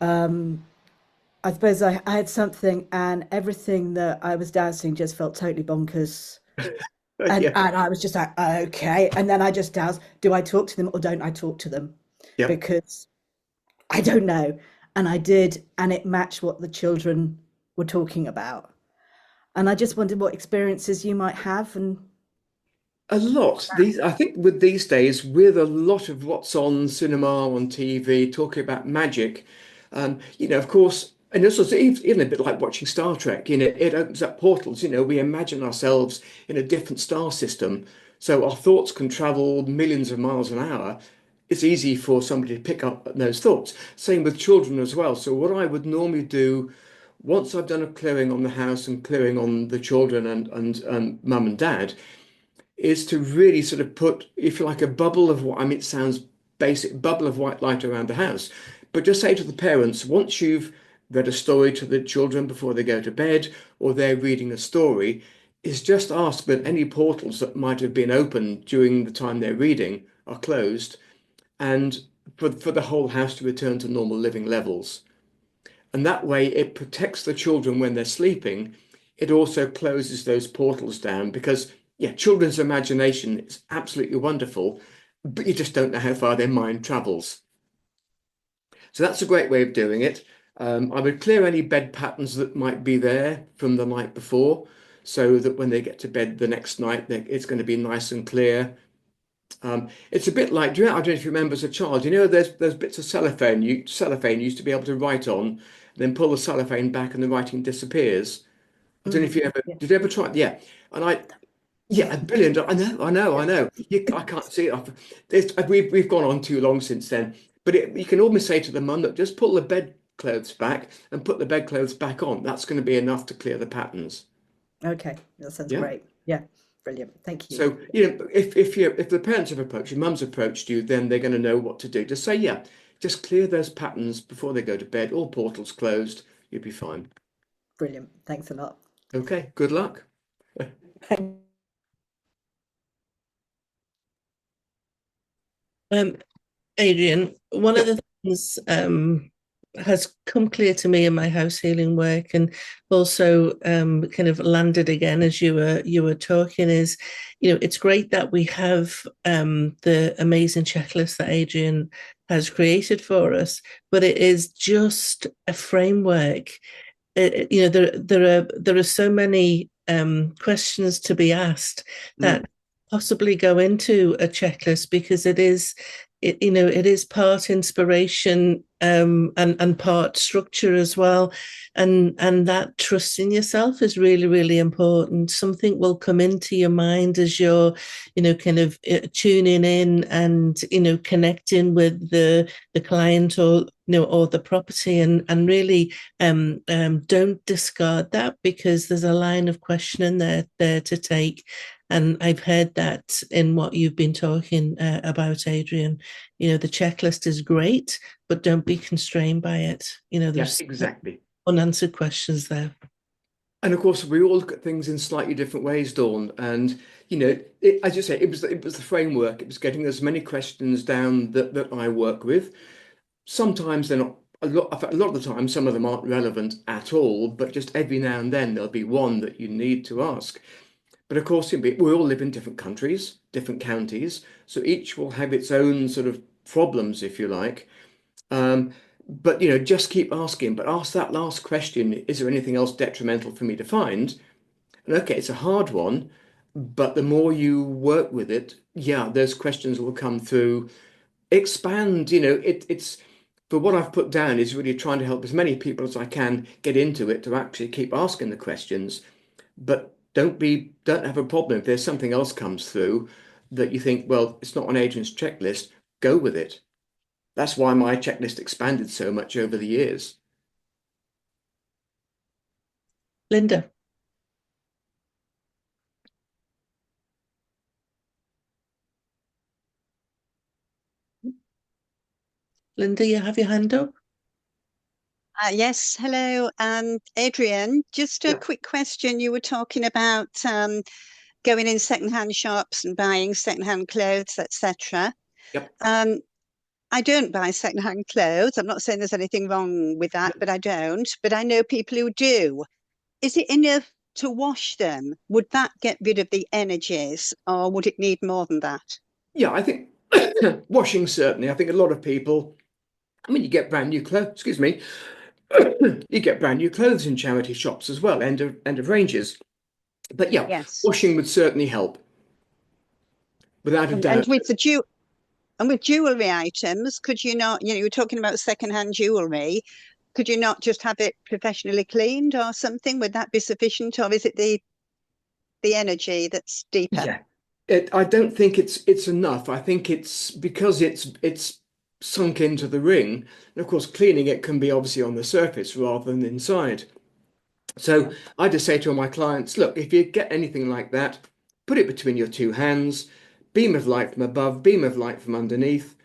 I suppose I had something and everything that I was dousing just felt totally bonkers. And, Yeah. and I was just like, okay. And then I just douse, do I talk to them or don't I talk to them? Yeah. Because I don't know. And I did, and it matched what the children were talking about. And I just wondered what experiences you might have. And A lot. I think with these days, with a lot of what's on cinema, on TV, talking about magic, of course, and this was even a bit like watching Star Trek. It opens up portals. We imagine ourselves in a different star system, so our thoughts can travel millions of miles an hour. It's easy for somebody to pick up those thoughts. Same with children as well. So what I would normally do once I've done a clearing on the house and clearing on the children and mum and dad is to really sort of put, if you like, a bubble of what, I mean, it sounds basic, bubble of white light around the house. But just say to the parents, once you've read a story to the children before they go to bed, or they're reading a story, is just ask that any portals that might have been open during the time they're reading are closed, and for the whole house to return to normal living levels. And that way it protects the children when they're sleeping. It also closes those portals down because, yeah, children's imagination is absolutely wonderful, but you just don't know how far their mind travels. So that's a great way of doing it. I would clear any bed patterns that might be there from the night before so that when they get to bed the next night, it's going to be nice and clear. It's a bit like, I don't know if you remember as a child, there's bits of cellophane you used to be able to write on, then pull the cellophane back and the writing disappears. I don't know if you ever, yeah. did you ever try it? Yeah. And yeah, brilliant. I know. I can't see it. We've gone on too long since then. But you can almost say to the mum that just pull the bedclothes back and put the bedclothes back on. That's going to be enough to clear the patterns. Okay, that sounds Yeah. great. Yeah, brilliant. Thank you. So, if the parents have approached you, mum's approached you, then they're going to know what to do. Just say, yeah, just clear those patterns before they go to bed. All portals closed. You'll be fine. Brilliant. Thanks a lot. Okay. Good luck. Adrian, one of Yep. the things has come clear to me in my house healing work, and also kind of landed again as you were talking, is it's great that we have the amazing checklist that Adrian has created for us, but it is just a framework. There are so many questions to be asked that possibly go into a checklist, because it is part inspiration and part structure as well, and that trust in yourself is really, really important. Something will come into your mind as you're kind of tuning in and connecting with the client, or or the property, and really don't discard that, because there's a line of questioning there to take. And I've heard that in what you've been talking about, Adrian. The checklist is great, but don't be constrained by it. There's Yes, exactly. unanswered questions there. And of course, we all look at things in slightly different ways, Dawn. And as you say, it was the framework. It was getting as many questions down that I work with. Sometimes they're not a lot of the time, some of them aren't relevant at all, but just every now and then there'll be one that you need to ask. But of course, we all live in different countries, different counties, so each will have its own sort of problems, if you like. But just keep asking, but ask that last question, is there anything else detrimental for me to find? And okay, it's a hard one, but the more you work with it, yeah, those questions will come through. Expand, it's but what I've put down is really trying to help as many people as I can get into it to actually keep asking the questions. But don't have a problem if there's something else comes through that you think, well, it's not on Adrian's checklist, go with it. That's why my checklist expanded so much over the years. Linda. Linda, you have your hand up? Yes, hello. Adrian, just a quick question. You were talking about going in secondhand shops and buying secondhand clothes, etc. Yep. I don't buy secondhand clothes. I'm not saying there's anything wrong with that, but I don't. But I know people who do. Is it enough to wash them? Would that get rid of the energies, or would it need more than that? Yeah, I think washing certainly. I think a lot of people, I mean, you get brand new clothes, excuse me, you get brand new clothes in charity shops as well, end of ranges. But yeah, Yes. washing would certainly help, without a And doubt. with jewelry items, could you not, you were talking about secondhand jewelry, could you not just have it professionally cleaned or something? Would that be sufficient, or is it the energy that's deeper? Yeah, I don't think it's enough. I think it's because it's sunk into the ring. And of course, cleaning it can be obviously on the surface rather than inside. So I just say to all my clients, look, if you get anything like that, put it between your two hands, beam of light from above, beam of light from underneath.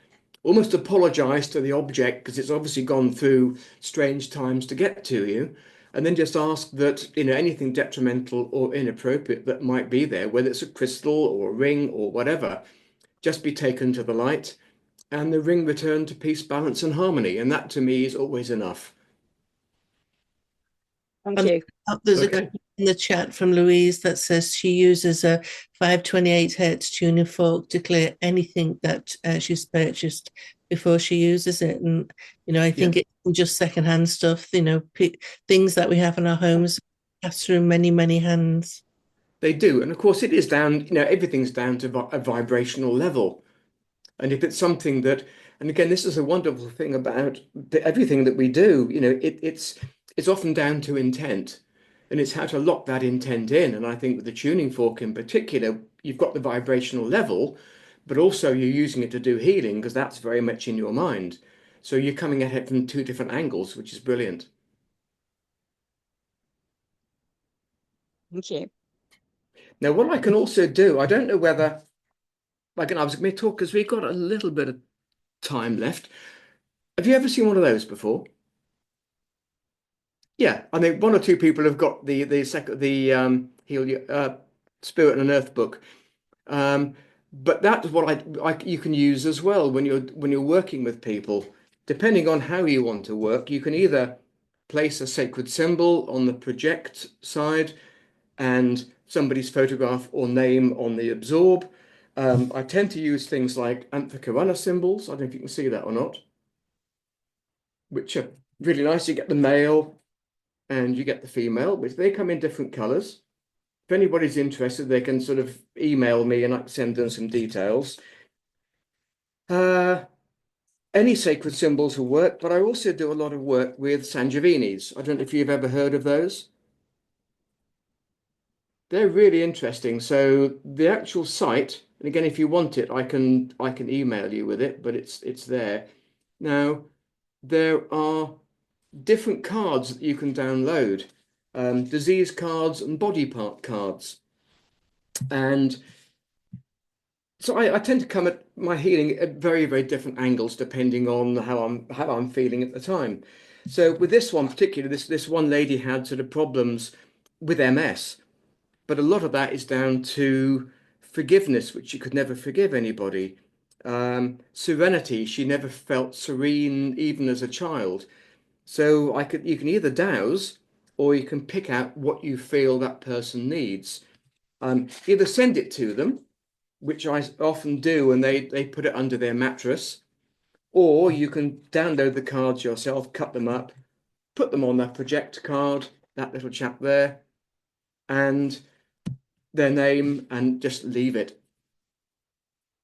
Almost apologize to the object because it's obviously gone through strange times to get to you, and then just ask that anything detrimental or inappropriate that might be there, whether it's a crystal or a ring or whatever, just be taken to the light and the ring returned to peace, balance and harmony. And that to me is always enough. Thank you. There's a Okay. comment in the chat from Louise that says she uses a 528 hertz tuning fork to clear anything that she's purchased before she uses it. And, I think it's just secondhand stuff, things that we have in our homes pass through many, many hands. They do. And of course, it is down, everything's down to a vibrational level. And if it's something that, and again, this is a wonderful thing about everything that we do, it's often down to intent, and it's how to lock that intent in. And I think with the tuning fork in particular, you've got the vibrational level, but also you're using it to do healing because that's very much in your mind. So you're coming at it from two different angles, which is brilliant. Thank you. Now, what I can also do, I don't know whether, like, I was going to talk because we've got a little bit of time left. Have you ever seen one of those before? Yeah, I think one or two people have got the Spirit and Earth book, but that's what you can use as well when you're working with people. Depending on how you want to work, you can either place a sacred symbol on the project side and somebody's photograph or name on the absorb. I tend to use things like Anthakarana symbols. I don't know if you can see that or not, which are really nice. You get the male and you get the female, which they come in different colors. If anybody's interested, they can sort of email me and I can send them some details. Any sacred symbols will work, but I also do a lot of work with Sangiovini's. I don't know if you've ever heard of those. They're really interesting. So the actual site, and again, if you want it, I can email you with it, but it's there. Now, there are different cards that you can download, disease cards and body part cards. And so I tend to come at my healing at very, very different angles depending on how I'm feeling at the time. So with this one particularly, this one lady had sort of problems with MS. But a lot of that is down to forgiveness, which she could never forgive anybody. Serenity, she never felt serene even as a child. So you can either dowse or you can pick out what you feel that person needs. Either send it to them, which I often do, and they put it under their mattress, or you can download the cards yourself, cut them up, put them on that project card, that little chap there, and their name, and just leave it.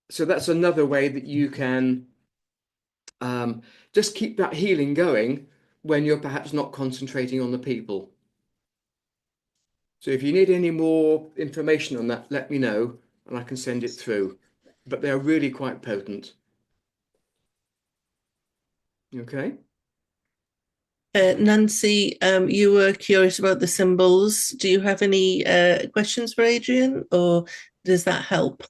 So that's another way that you can just keep that healing going when you're perhaps not concentrating on the people. So if you need any more information on that, let me know and I can send it through. But they're really quite potent. Okay. Nancy, you were curious about the symbols. Do you have any questions for Adrian, or does that help?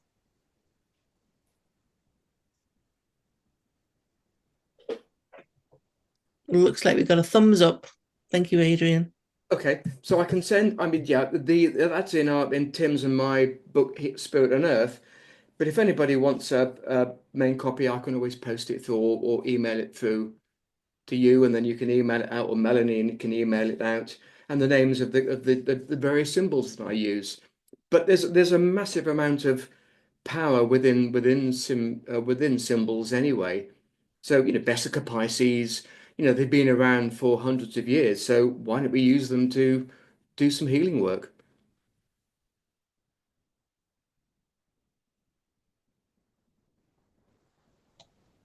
Looks like we've got a thumbs up. Thank you, Adrian. Okay, so I can send. I mean, yeah, that's in Tim's and my book, Spirit on Earth. But if anybody wants a main copy, I can always post it through or email it through to you, and then you can email it out, or Melanie can email it out, and the names of the various symbols that I use. But there's a massive amount of power within symbols anyway. So, Vesica Pisces, they've been around for hundreds of years. So why don't we use them to do some healing work?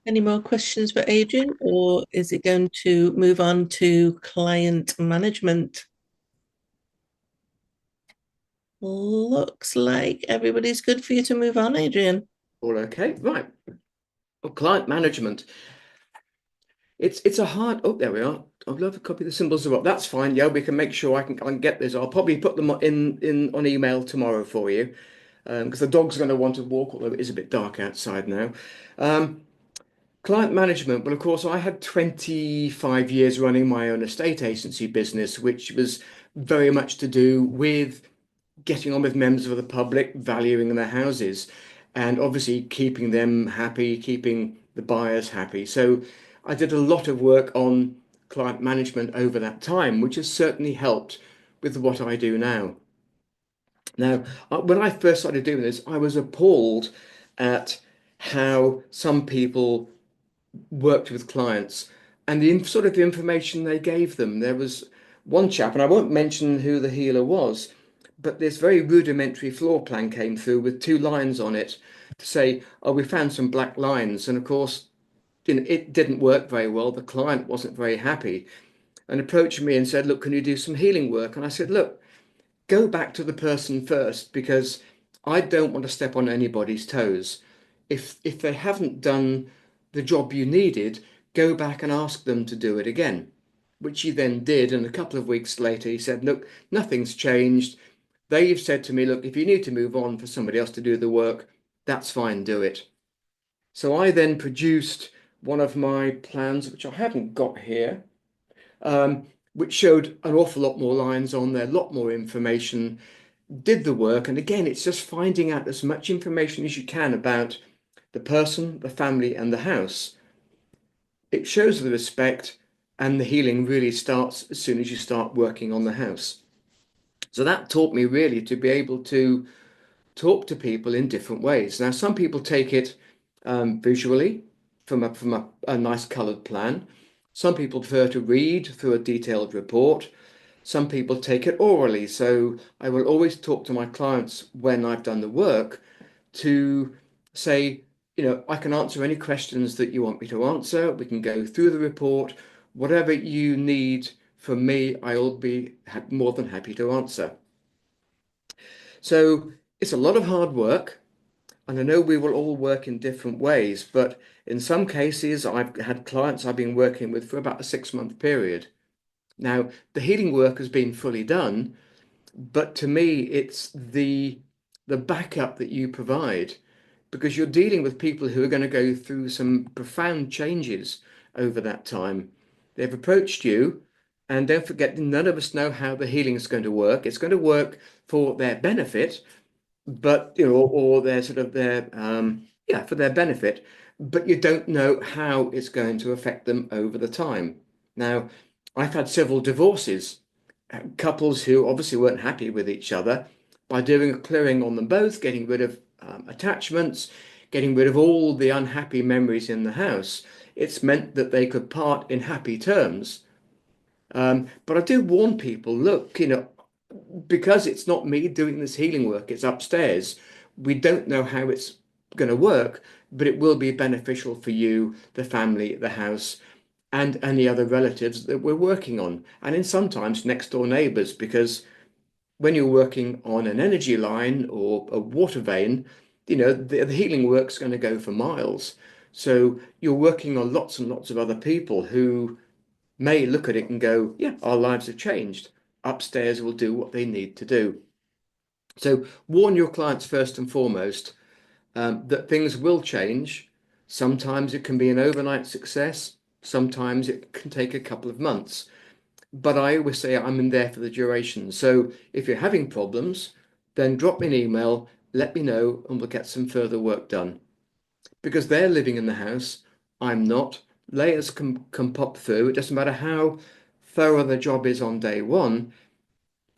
Any more questions for Adrian, or is it going to move on to client management? Looks like everybody's good for you to move on, Adrian. All okay, right. Well, client management. It's a hard. Oh, there we are. I'd love to copy the symbols as well. That's fine. Yeah, we can make sure I can get this. I'll probably put them in on email tomorrow for you, because the dog's going to want to walk, although it is a bit dark outside now. Client management. Well, of course, I had 25 years running my own estate agency business, which was very much to do with getting on with members of the public, valuing their houses, and obviously keeping them happy, keeping the buyers happy. So I did a lot of work on client management over that time, which has certainly helped with what I do now. Now, when I first started doing this, I was appalled at how some people worked with clients and the sort of information they gave them. There was one chap, and I won't mention who the healer was, but this very rudimentary floor plan came through with 2 lines on it to say, oh, we found some black lines. And of course, it didn't work very well. The client wasn't very happy and approached me and said, look, can you do some healing work? And I said, look, go back to the person first, because I don't want to step on anybody's toes. If they haven't done the job you needed, go back and ask them to do it again, which he then did. And a couple of weeks later, he said, look, nothing's changed. They've said to me, look, if you need to move on for somebody else to do the work, that's fine, do it. So I then produced one of my plans, which I haven't got here, which showed an awful lot more lines on there, a lot more information, did the work. And again, it's just finding out as much information as you can about the person, the family, and the house. It shows the respect, and the healing really starts as soon as you start working on the house. So that taught me really to be able to talk to people in different ways. Now, some people take it visually from a nice coloured plan. Some people prefer to read through a detailed report. Some people take it orally. So I will always talk to my clients when I've done the work to say, I can answer any questions that you want me to answer. We can go through the report. Whatever you need from me, I'll be more than happy to answer. So it's a lot of hard work. And I know we will all work in different ways, but in some cases, I've had clients I've been working with for about a 6-month period. Now, the healing work has been fully done, but to me, it's the backup that you provide, because you're dealing with people who are going to go through some profound changes over that time. They've approached you, And don't forget, none of us know how the healing is going to work. It's going to work for their benefit, but or their sort of their yeah, for their benefit, but you don't know how it's going to affect them over the time. Now, I've had several divorces, couples who obviously weren't happy with each other. By doing a clearing on them both, getting rid of attachments, getting rid of all the unhappy memories in the house, it's meant that they could part in happy terms. But I do warn people, look, because it's not me doing this healing work, it's upstairs. We don't know how it's going to work, but it will be beneficial for you, the family, the house, and any other relatives that we're working on. And in sometimes next door neighbors, because when you're working on an energy line or a water vein, the healing work's going to go for miles. So you're working on lots and lots of other people who may look at it and go, yeah, our lives have changed. Upstairs will do what they need to do. So warn your clients first and foremost that things will change. Sometimes it can be an overnight success. Sometimes it can take a couple of months. But I always say I'm in there for the duration. So if you're having problems, then drop me an email, let me know, and we'll get some further work done. Because they're living in the house, I'm not. Layers can pop through. It doesn't matter how thorough the job is on day one,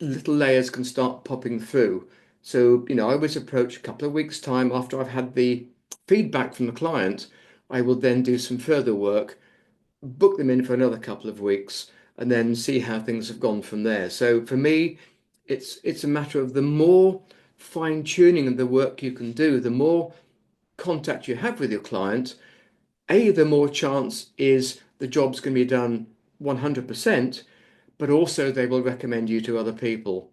little layers can start popping through. So, I always approach a couple of weeks' time after I've had the feedback from the client. I will then do some further work, book them in for another couple of weeks, and then see how things have gone from there. So for me, it's a matter of the more fine tuning of the work you can do, the more contact you have with your client, the more chance is the job's going to be done 100%, but also they will recommend you to other people.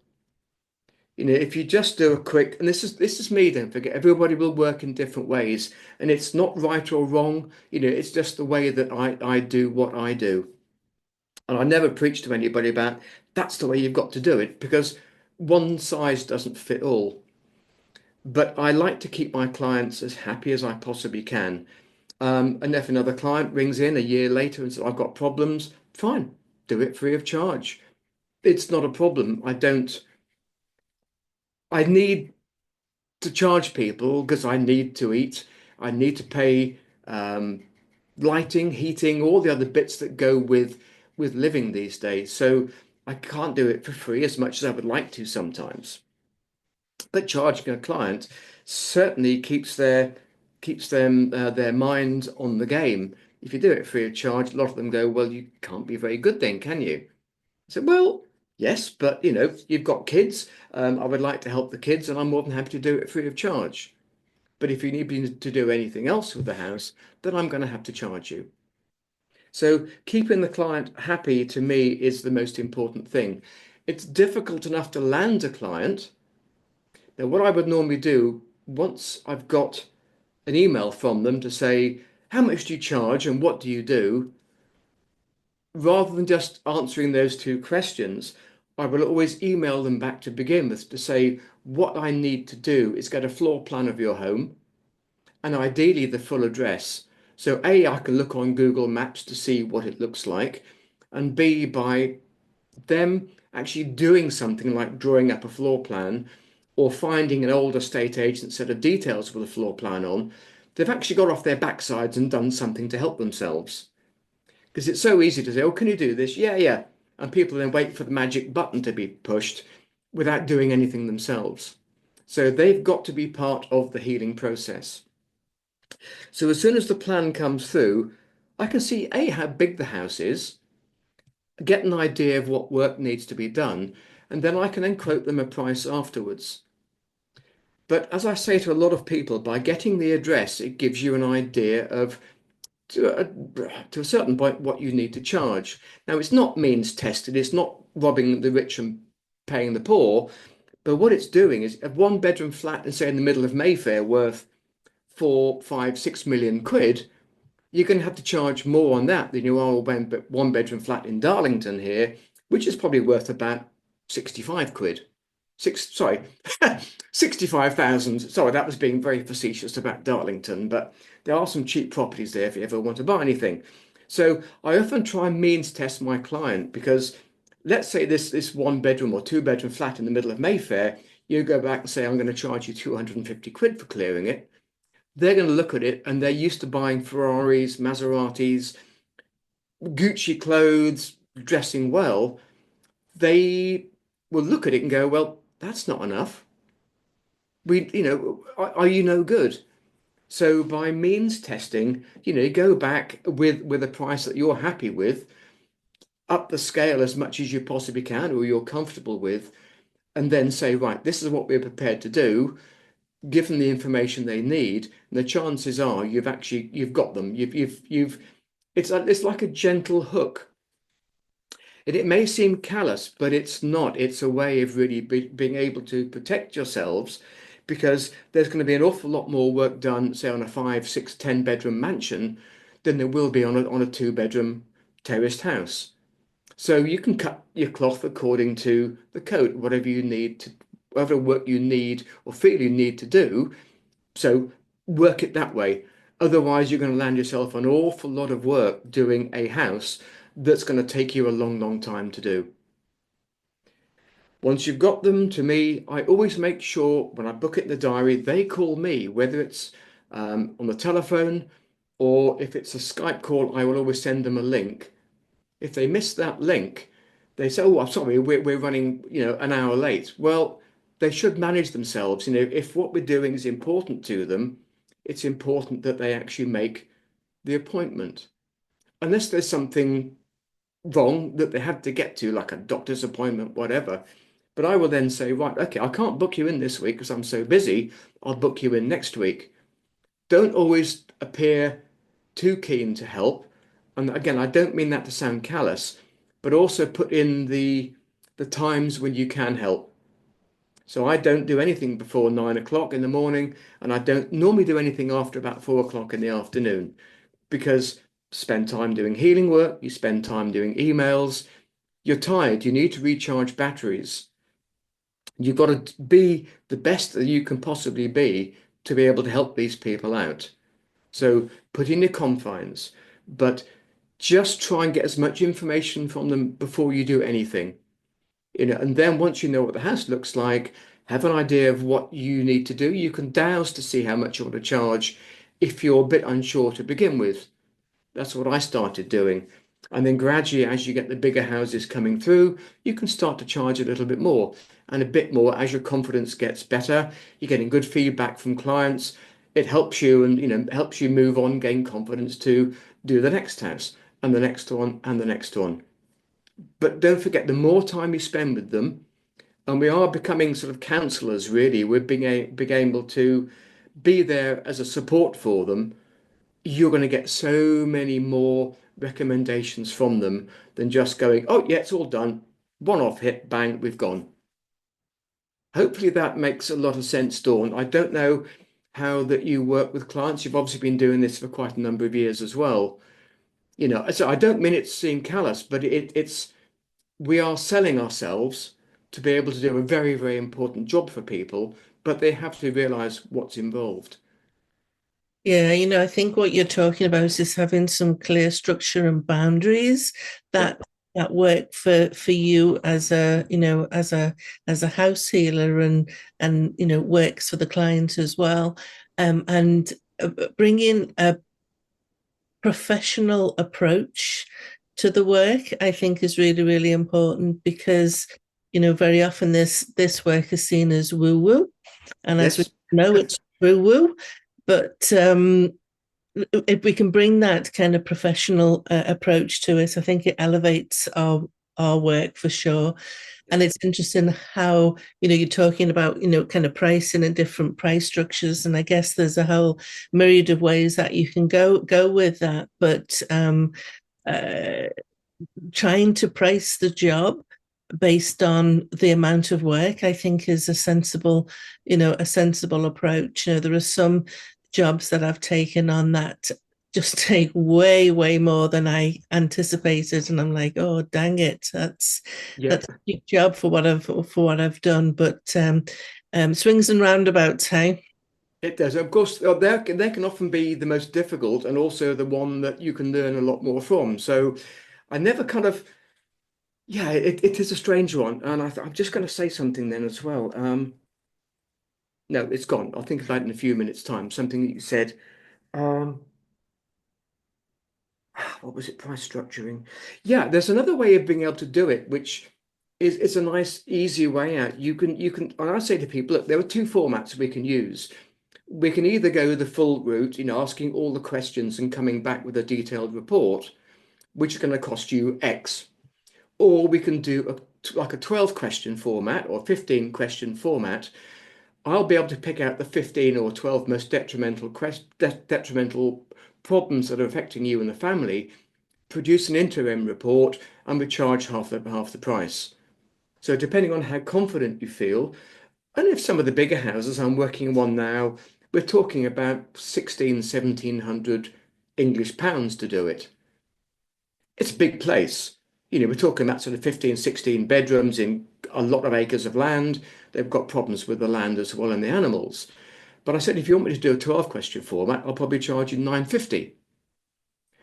If you just do a quick, and this is me, don't forget, everybody will work in different ways, and it's not right or wrong. It's just the way that I do what I do. And I never preach to anybody about that's the way you've got to do it, because one size doesn't fit all. But I like to keep my clients as happy as I possibly can. And if another client rings in a year later and says, I've got problems, fine, do it free of charge. It's not a problem. I need to charge people because I need to eat. I need to pay lighting, heating, all the other bits that go with living these days. So I can't do it for free as much as I would like to sometimes. But charging a client certainly keeps them their mind on the game. If you do it free of charge, a lot of them go, well, you can't be very good then, can you? I said, well, yes, but you've got kids. I would like to help the kids, and I'm more than happy to do it free of charge. But if you need me to do anything else with the house, then I'm going to have to charge you. So keeping the client happy to me is the most important thing. It's difficult enough to land a client. Now, what I would normally do once I've got an email from them to say, how much do you charge and what do you do? Rather than just answering those two questions, I will always email them back to begin with to say, what I need to do is get a floor plan of your home and ideally the full address. So A, I can look on Google Maps to see what it looks like, and B, by them actually doing something like drawing up a floor plan or finding an old estate agent set of details with a floor plan on, they've actually got off their backsides and done something to help themselves. Because it's so easy to say, oh, can you do this? Yeah, yeah. And people then wait for the magic button to be pushed without doing anything themselves. So they've got to be part of the healing process. So as soon as the plan comes through, I can see A, how big the house is, get an idea of what work needs to be done, and then I can then quote them a price afterwards. But as I say to a lot of people, by getting the address, it gives you an idea of, to a certain point, what you need to charge. Now, it's not means tested, it's not robbing the rich and paying the poor, but what it's doing is a one bedroom flat, say in the middle of Mayfair, worth 4, 5, 6 million quid, you're going to have to charge more on that than you are one bedroom flat in Darlington here, which is probably worth about 65 quid. 65,000. Sorry, that was being very facetious about Darlington, but there are some cheap properties there if you ever want to buy anything. So I often try and means test my client because let's say this 1 bedroom or 2 bedroom flat in the middle of Mayfair, you go back and say, I'm going to charge you 250 quid for clearing it. They're going to look at it and they're used to buying Ferraris, Maseratis, Gucci clothes, dressing well. They will look at it and go, well, that's not enough. Are you no good? So by means testing, you go back with a price that you're happy with, up the scale as much as you possibly can or you're comfortable with, and then say, right, this is what we're prepared to do, give them the information they need, and the chances are you've got them. It's like a gentle hook. And it may seem callous, but it's not. It's a way of really being able to protect yourselves, because there's going to be an awful lot more work done, say, on a 5, 6, 10 bedroom mansion than there will be on a 2 bedroom terraced house. So you can cut your cloth according to the code, whatever work you need or feel you need to do. So work it that way. Otherwise, you're going to land yourself an awful lot of work doing a house that's going to take you a long, long time to do. Once you've got them, to me, I always make sure when I book it in the diary, they call me, whether it's on the telephone or if it's a Skype call, I will always send them a link. If they miss that link, they say, oh, I'm sorry, we're running, an hour late. Well, they should manage themselves. If what we're doing is important to them, it's important that they actually make the appointment. Unless there's something wrong that they had to get to, like a doctor's appointment, whatever. But I will then say, right, okay, I can't book you in this week because I'm so busy. I'll book you in next week. Don't always appear too keen to help. And again, I don't mean that to sound callous, but also put in the times when you can help. So I don't do anything before 9 o'clock in the morning, and I don't normally do anything after about 4 o'clock in the afternoon, because spend time doing healing work, you spend time doing emails, you're tired, you need to recharge batteries. You've got to be the best that you can possibly be to be able to help these people out. So put in your confines, but just try and get as much information from them before you do anything. And then once you know what the house looks like, have an idea of what you need to do. You can dowse to see how much you want to charge if you're a bit unsure to begin with. That's what I started doing. And then gradually, as you get the bigger houses coming through, you can start to charge a little bit more and a bit more as your confidence gets better. You're getting good feedback from clients. It helps you and helps you move on, gain confidence to do the next house and the next one and the next one. But don't forget, the more time you spend with them, and we are becoming sort of counselors, really, we're being able to be there as a support for them. You're going to get so many more recommendations from them than just going, oh, yeah, it's all done. One off hit, bang, we've gone. Hopefully that makes a lot of sense, Dawn. I don't know how that you work with clients. You've obviously been doing this for quite a number of years as well. So I don't mean it to seem callous, but it's we are selling ourselves to be able to do a very, very important job for people, but they have to realize what's involved. Yeah, I think what you're talking about is having some clear structure and boundaries that work for you as a house healer, and works for the client as well. And bringing a professional approach to the work, I think, is really, really important, because very often this work is seen as woo woo, and as we Yes. know, it's woo woo. But if we can bring that kind of professional approach to it, I think it elevates our work for sure. And it's interesting how you're talking about kind of pricing and different price structures, and I guess there's a whole myriad of ways that you can go with that. But uh, trying to price the job based on the amount of work, I think, is a sensible approach. There are some jobs that I've taken on that just take way, way more than I anticipated, and I'm like, oh, dang it, that's Yeah, a big job for what I've done. But swings and roundabouts, hey. it does. Of course, they can often be the most difficult and also the one that you can learn a lot more from. So I never kind of Yeah, it is a strange one, and I'm just going to say something then as well. No, it's gone. I'll think about it in a few minutes' time. Something that you said. Um, what was it? Price structuring. Yeah, there's another way of being able to do it, which is a nice, easy way out. And I say to people, look, there are two formats we can use. We can either go the full route, asking all the questions and coming back with a detailed report, which is going to cost you X. Or we can do like a 12 question format or 15 question format. I'll be able to pick out the 15 or 12 most detrimental problems that are affecting you and the family, produce an interim report, and we charge half the price. So depending on how confident you feel, and if some of the bigger houses I'm working on one now, we're talking about 1700 English pounds to do it. It's a big place. We're talking about sort of 15, 16 bedrooms in a lot of acres of land. They've got problems with the land as well and the animals. But I said, if you want me to do a 12 question format, I'll probably charge you 950.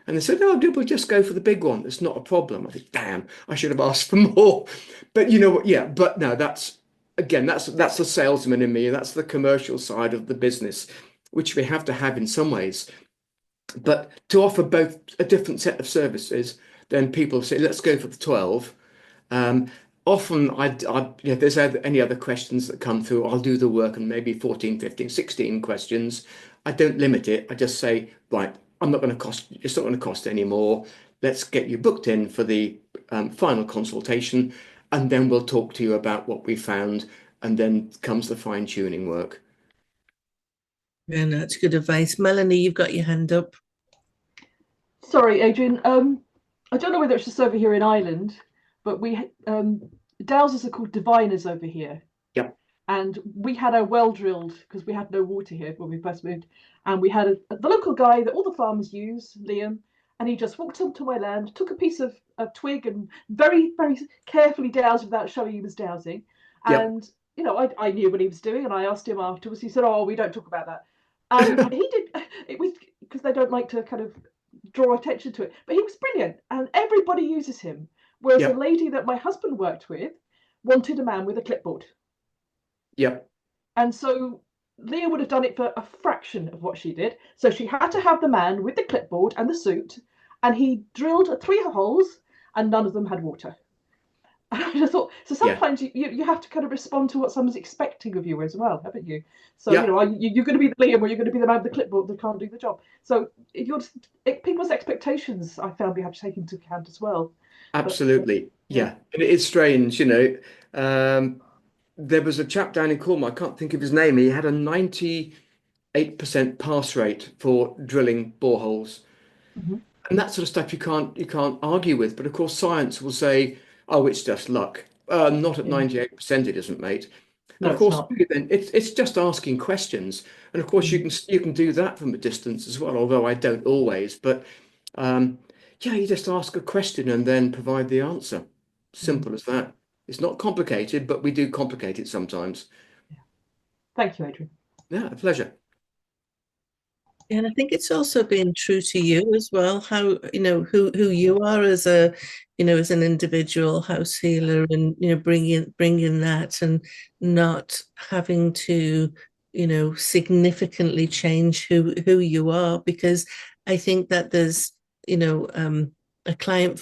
And they said, no, we'll just go for the big one. It's not a problem. I think, damn, I should have asked for more. But you know what? Yeah, but no, that's the salesman in me. That's the commercial side of the business, which we have to have in some ways. But to offer both a different set of services, then people say, let's go for the 12. Um, Often, if there's any other questions that come through, I'll do the work and maybe 14, 15, 16 questions. I don't limit it. I just say, right, it's not going to cost any more. Let's get you booked in for the final consultation, and then we'll talk to you about what we found, and then comes the fine tuning work. Yeah, no, that's good advice. Melanie, you've got your hand up. Sorry, Adrian. I don't know whether it's just over here in Ireland, but we dowsers are called diviners over here. Yep. And we had our well drilled because we had no water here when we first moved. And we had the local guy that all the farmers use, Liam, and he just walked onto my land, took a piece of twig and very, very carefully doused without showing he was dowsing. Yep. And, I knew what he was doing and I asked him afterwards. He said, oh, we don't talk about that. And he did, it was because they don't like to kind of draw attention to it. But he was brilliant and everybody uses him. Whereas Yep. a lady that my husband worked with wanted a man with a clipboard. Yep. And so Leah would have done it for a fraction of what she did. So she had to have the man with the clipboard and the suit, and he drilled 3 holes, and none of them had water. And I just thought, so sometimes you have to kind of respond to what someone's expecting of you as well, haven't you? So, Yeah. you're going to be the Liam or you're going to be the man with the clipboard that can't do the job. So people's expectations, I found we have to take into account as well. Absolutely. Yeah. And it is strange, there was a chap down in Cornwall, I can't think of his name. He had a 98% pass rate for drilling boreholes. Mm-hmm. And that sort of stuff you can't argue with. But of course, science will say, oh, it's just luck. Not at 98%, it isn't, mate. No, And of it's course, not. then it's just asking questions. And of course, you can do that from a distance as well, although I don't always. But yeah, you just ask a question and then provide the answer. Simple as that. It's not complicated, but we do complicate it sometimes. Thank you, Adrian. Yeah, a pleasure. And I think it's also being true to you as well, how, who you are as as an individual house healer and, bringing that and not having to, significantly change who you are, because I think that there's, a client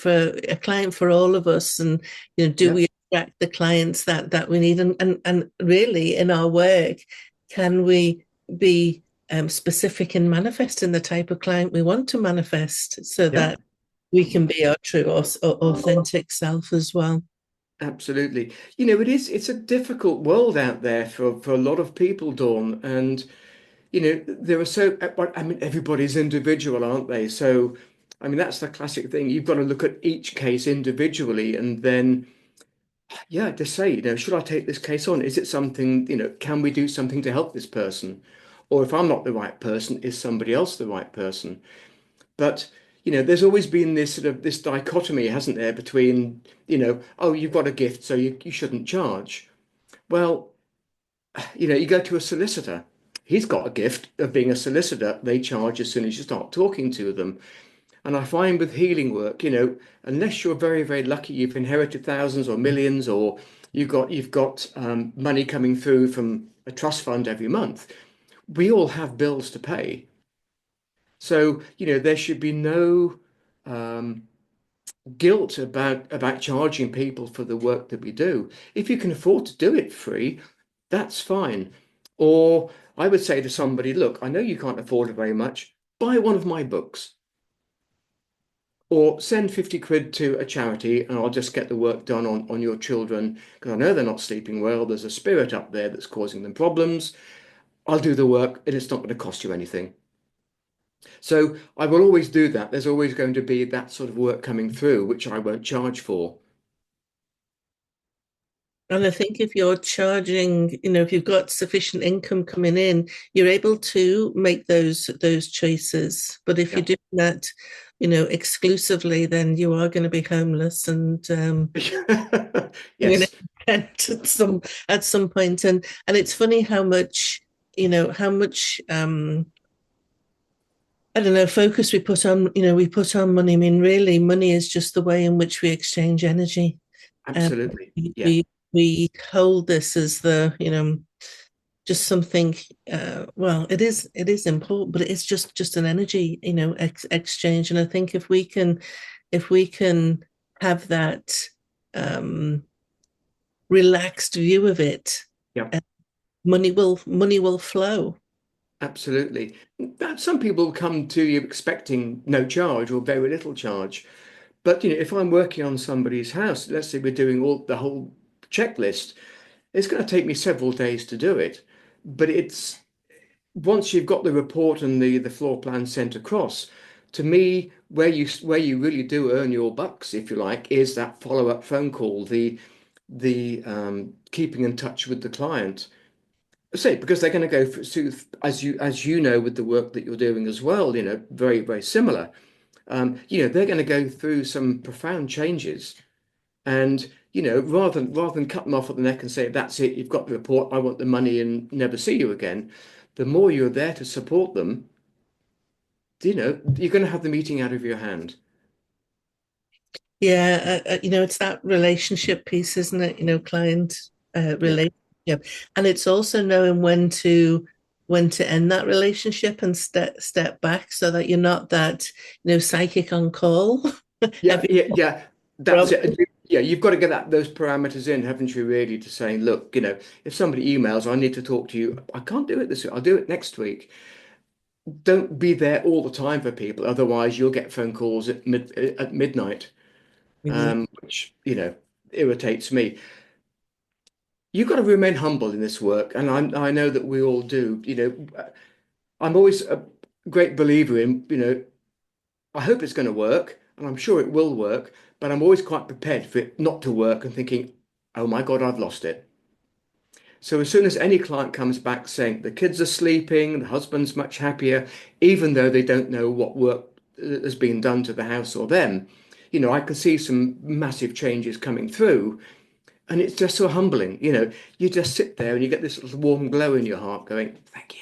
for all of us. And, do Yeah. we attract the clients that we need? And really in our work, can we be specific in manifesting the type of client we want to manifest so Yeah. that we can be our true authentic self as well. Absolutely. It's a difficult world out there for a lot of people, Dawn. And, there are everybody's individual, aren't they? So, that's the classic thing. You've got to look at each case individually and then, yeah, just say, should I take this case on? Is it something, can we do something to help this person? Or if I'm not the right person, is somebody else the right person? But there's always been this dichotomy, hasn't there, between, oh, you've got a gift, so you shouldn't charge. Well, you go to a solicitor. He's got a gift of being a solicitor. They charge as soon as you start talking to them. And I find with healing work, unless you're very, very lucky, you've inherited thousands or millions, or you've got money coming through from a trust fund every month. We all have bills to pay. So, there should be no um, guilt about charging people for the work that we do. If you can afford to do it free, that's fine. Or I would say to somebody, look, I know you can't afford it very much. Buy one of my books. Or send 50 quid to a charity and I'll just get the work done on your children because I know they're not sleeping well. There's a spirit up there that's causing them problems. I'll do the work and it's not going to cost you anything. So I will always do that. There's always going to be that sort of work coming through, which I won't charge for. And I think if you're charging, if you've got sufficient income coming in, you're able to make those choices. But if Yeah. you're doing that, exclusively, then you are going to be homeless and Yes. at some point. And it's funny how much, I don't know, focus we put on, money. I mean, really, money is just the way in which we exchange energy. Absolutely. Yeah. We hold this as just something. Well, it is important, but it's just an energy, exchange. And I think if we can have that relaxed view of it, Yeah. money will flow. Absolutely. Some people come to you expecting no charge or very little charge. But if I'm working on somebody's house, let's say we're doing the whole checklist, it's going to take me several days to do it. But it's once you've got the report and the floor plan sent across, to me, where you really do earn your bucks, if you like, is that follow-up phone call, the keeping in touch with the client. Say because they're going to go through, as you know, with the work that you're doing as well, very, very similar. They're going to go through some profound changes. And, rather than cut them off at the neck and say, that's it, you've got the report, I want the money and never see you again, the more you're there to support them, you're going to have the meeting out of your hand. Yeah, it's that relationship piece, isn't it? Client relationship, and it's also knowing when to end that relationship and step back so that you're not that psychic on call. Yeah, yeah. That's Problem. it. Yeah, you've got to get those parameters in, haven't you, really, to say, look, if somebody emails, I need to talk to you. I can't do it this week. I'll do it next week. Don't be there all the time for people. Otherwise, you'll get phone calls at midnight, which, irritates me. You've got to remain humble in this work. And I know that we all do. I'm always a great believer in, I hope it's going to work, and I'm sure it will work, but I'm always quite prepared for it not to work and thinking, oh my God, I've lost it. So as soon as any client comes back saying the kids are sleeping, the husband's much happier, even though they don't know what work has been done to the house or them, I can see some massive changes coming through. And it's just so humbling. You just sit there and you get this little warm glow in your heart going, thank you.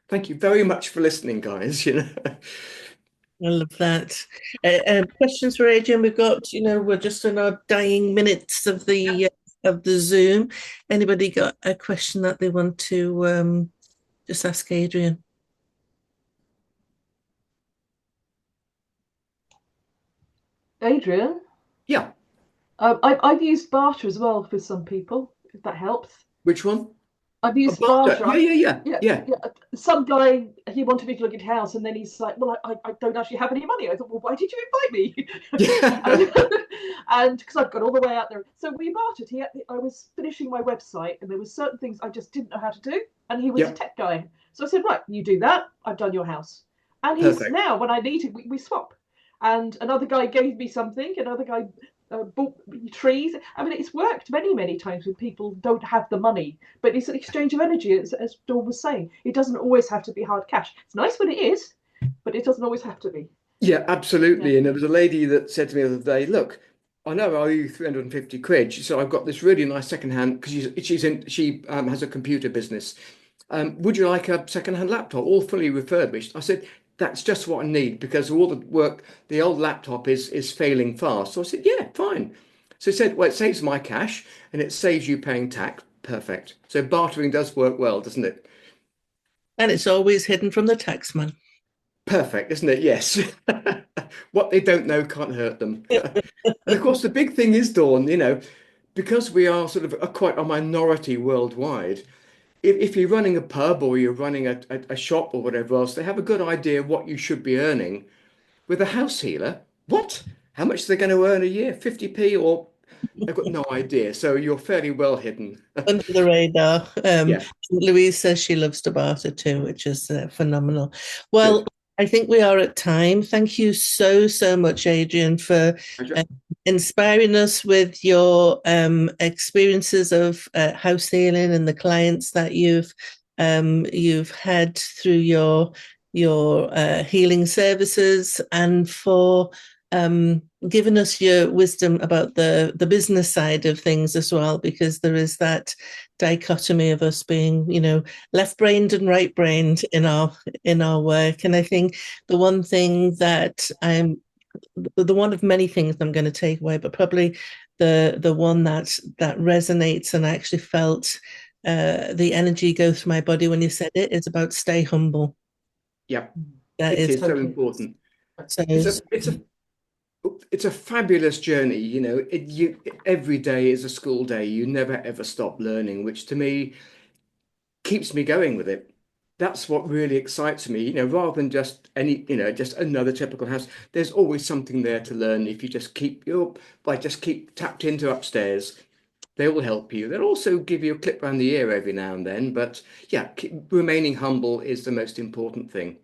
Thank you very much for listening, guys. I love that. Questions for Adrian? We've got, we're just in our dying minutes of the Zoom. Anybody got a question that they want to just ask Adrian? Adrian, Yeah. I've used barter as well for some people, if that helps. Which one? I've used barter. barter. Yeah. Some guy, he wanted me to look at his house, and then he's like, well, I don't actually have any money. I thought, well, why did you invite me? Yeah. And because I've got all the way out there. So we bartered. I was finishing my website, and there were certain things I just didn't know how to do. And he was a tech guy. So I said, right, you do that. I've done your house. And he's Perfect. now, when I need it, we swap. And another guy gave me something. Another guy bought trees. I mean, it's worked many times when people don't have the money, but it's an exchange of energy, as Dawn was saying. It doesn't always have to be hard cash. It's nice when it is, but it doesn't always have to be. Yeah, absolutely. And there was a lady that said to me the other day, look, I know I owe you 350 quid. So I've got this really nice secondhand because she has a computer business. Would you like a secondhand laptop, all fully refurbished? I said, that's just what I need because all the work, the old laptop is failing fast. So I said, yeah, fine. So he said, well, it saves my cash and it saves you paying tax. Perfect. So bartering does work well, doesn't it? And it's always hidden from the taxman. Perfect, isn't it? Yes. What they don't know can't hurt them. And of course, the big thing is, Dawn, because we are sort of quite a minority worldwide, if you're running a pub or you're running a shop or whatever else, they have a good idea what you should be earning. With a house healer, what? How much are they going to earn a year? 50p or they've got no idea. So you're fairly well hidden. Under the radar. Yeah, Louise says she loves to barter too, which is phenomenal. Well, good. I think we are at time. Thank you so, so much, Adrian, for Pleasure. inspiring us with your experiences of house healing and the clients that you've had through your healing services, and for giving us your wisdom about the business side of things as well, because there is that dichotomy of us being, left-brained and right-brained in our work. And I think the one thing that the one of many things I'm going to take away, but probably the one that resonates, and I actually felt the energy go through my body when you said it, is about stay humble. Yeah, That it is is so important. so. It's a fabulous journey. Every day is a school day. You never ever stop learning, which to me keeps me going with it. That's what really excites me, rather than just just another typical house. There's always something there to learn if you just keep tapped into upstairs. They will help you. They'll also give you a clip around the ear every now and then. But yeah, remaining humble is the most important thing.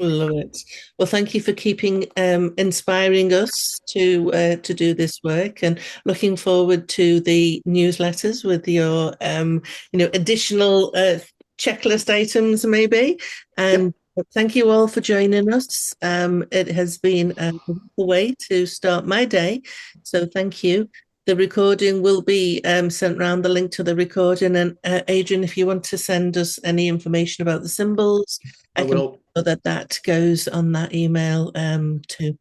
Love it. Well, thank you for keeping inspiring us to do this work, and looking forward to the newsletters with your additional checklist items maybe. And thank you all for joining us. It has been a way to start my day, so thank you. The recording will be sent round, the link to the recording. And Adrian, if you want to send us any information about the symbols, I can will. that goes on that email too.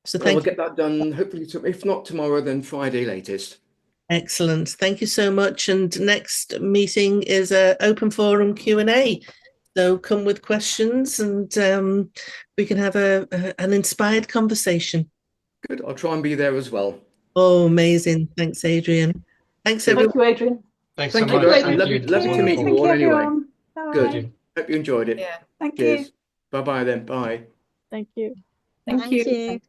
So Well, thank we'll you. get that done hopefully, if not tomorrow, then Friday latest. Excellent. Thank you so much. And next meeting is a open forum Q&A. So come with questions, and we can have an inspired conversation. Good. I'll try and be there as well. Oh, amazing. Thanks, Adrian. Thanks, everyone. Thank you, Adrian. Thanks so Thank you, much. guys. Thank you. Lovely to meet you Wonderful. all anyway. Everyone. Bye. Good. Hope you enjoyed it. Yeah. Thank Cheers. you. Bye-bye then. Bye. Thank you. Thank you.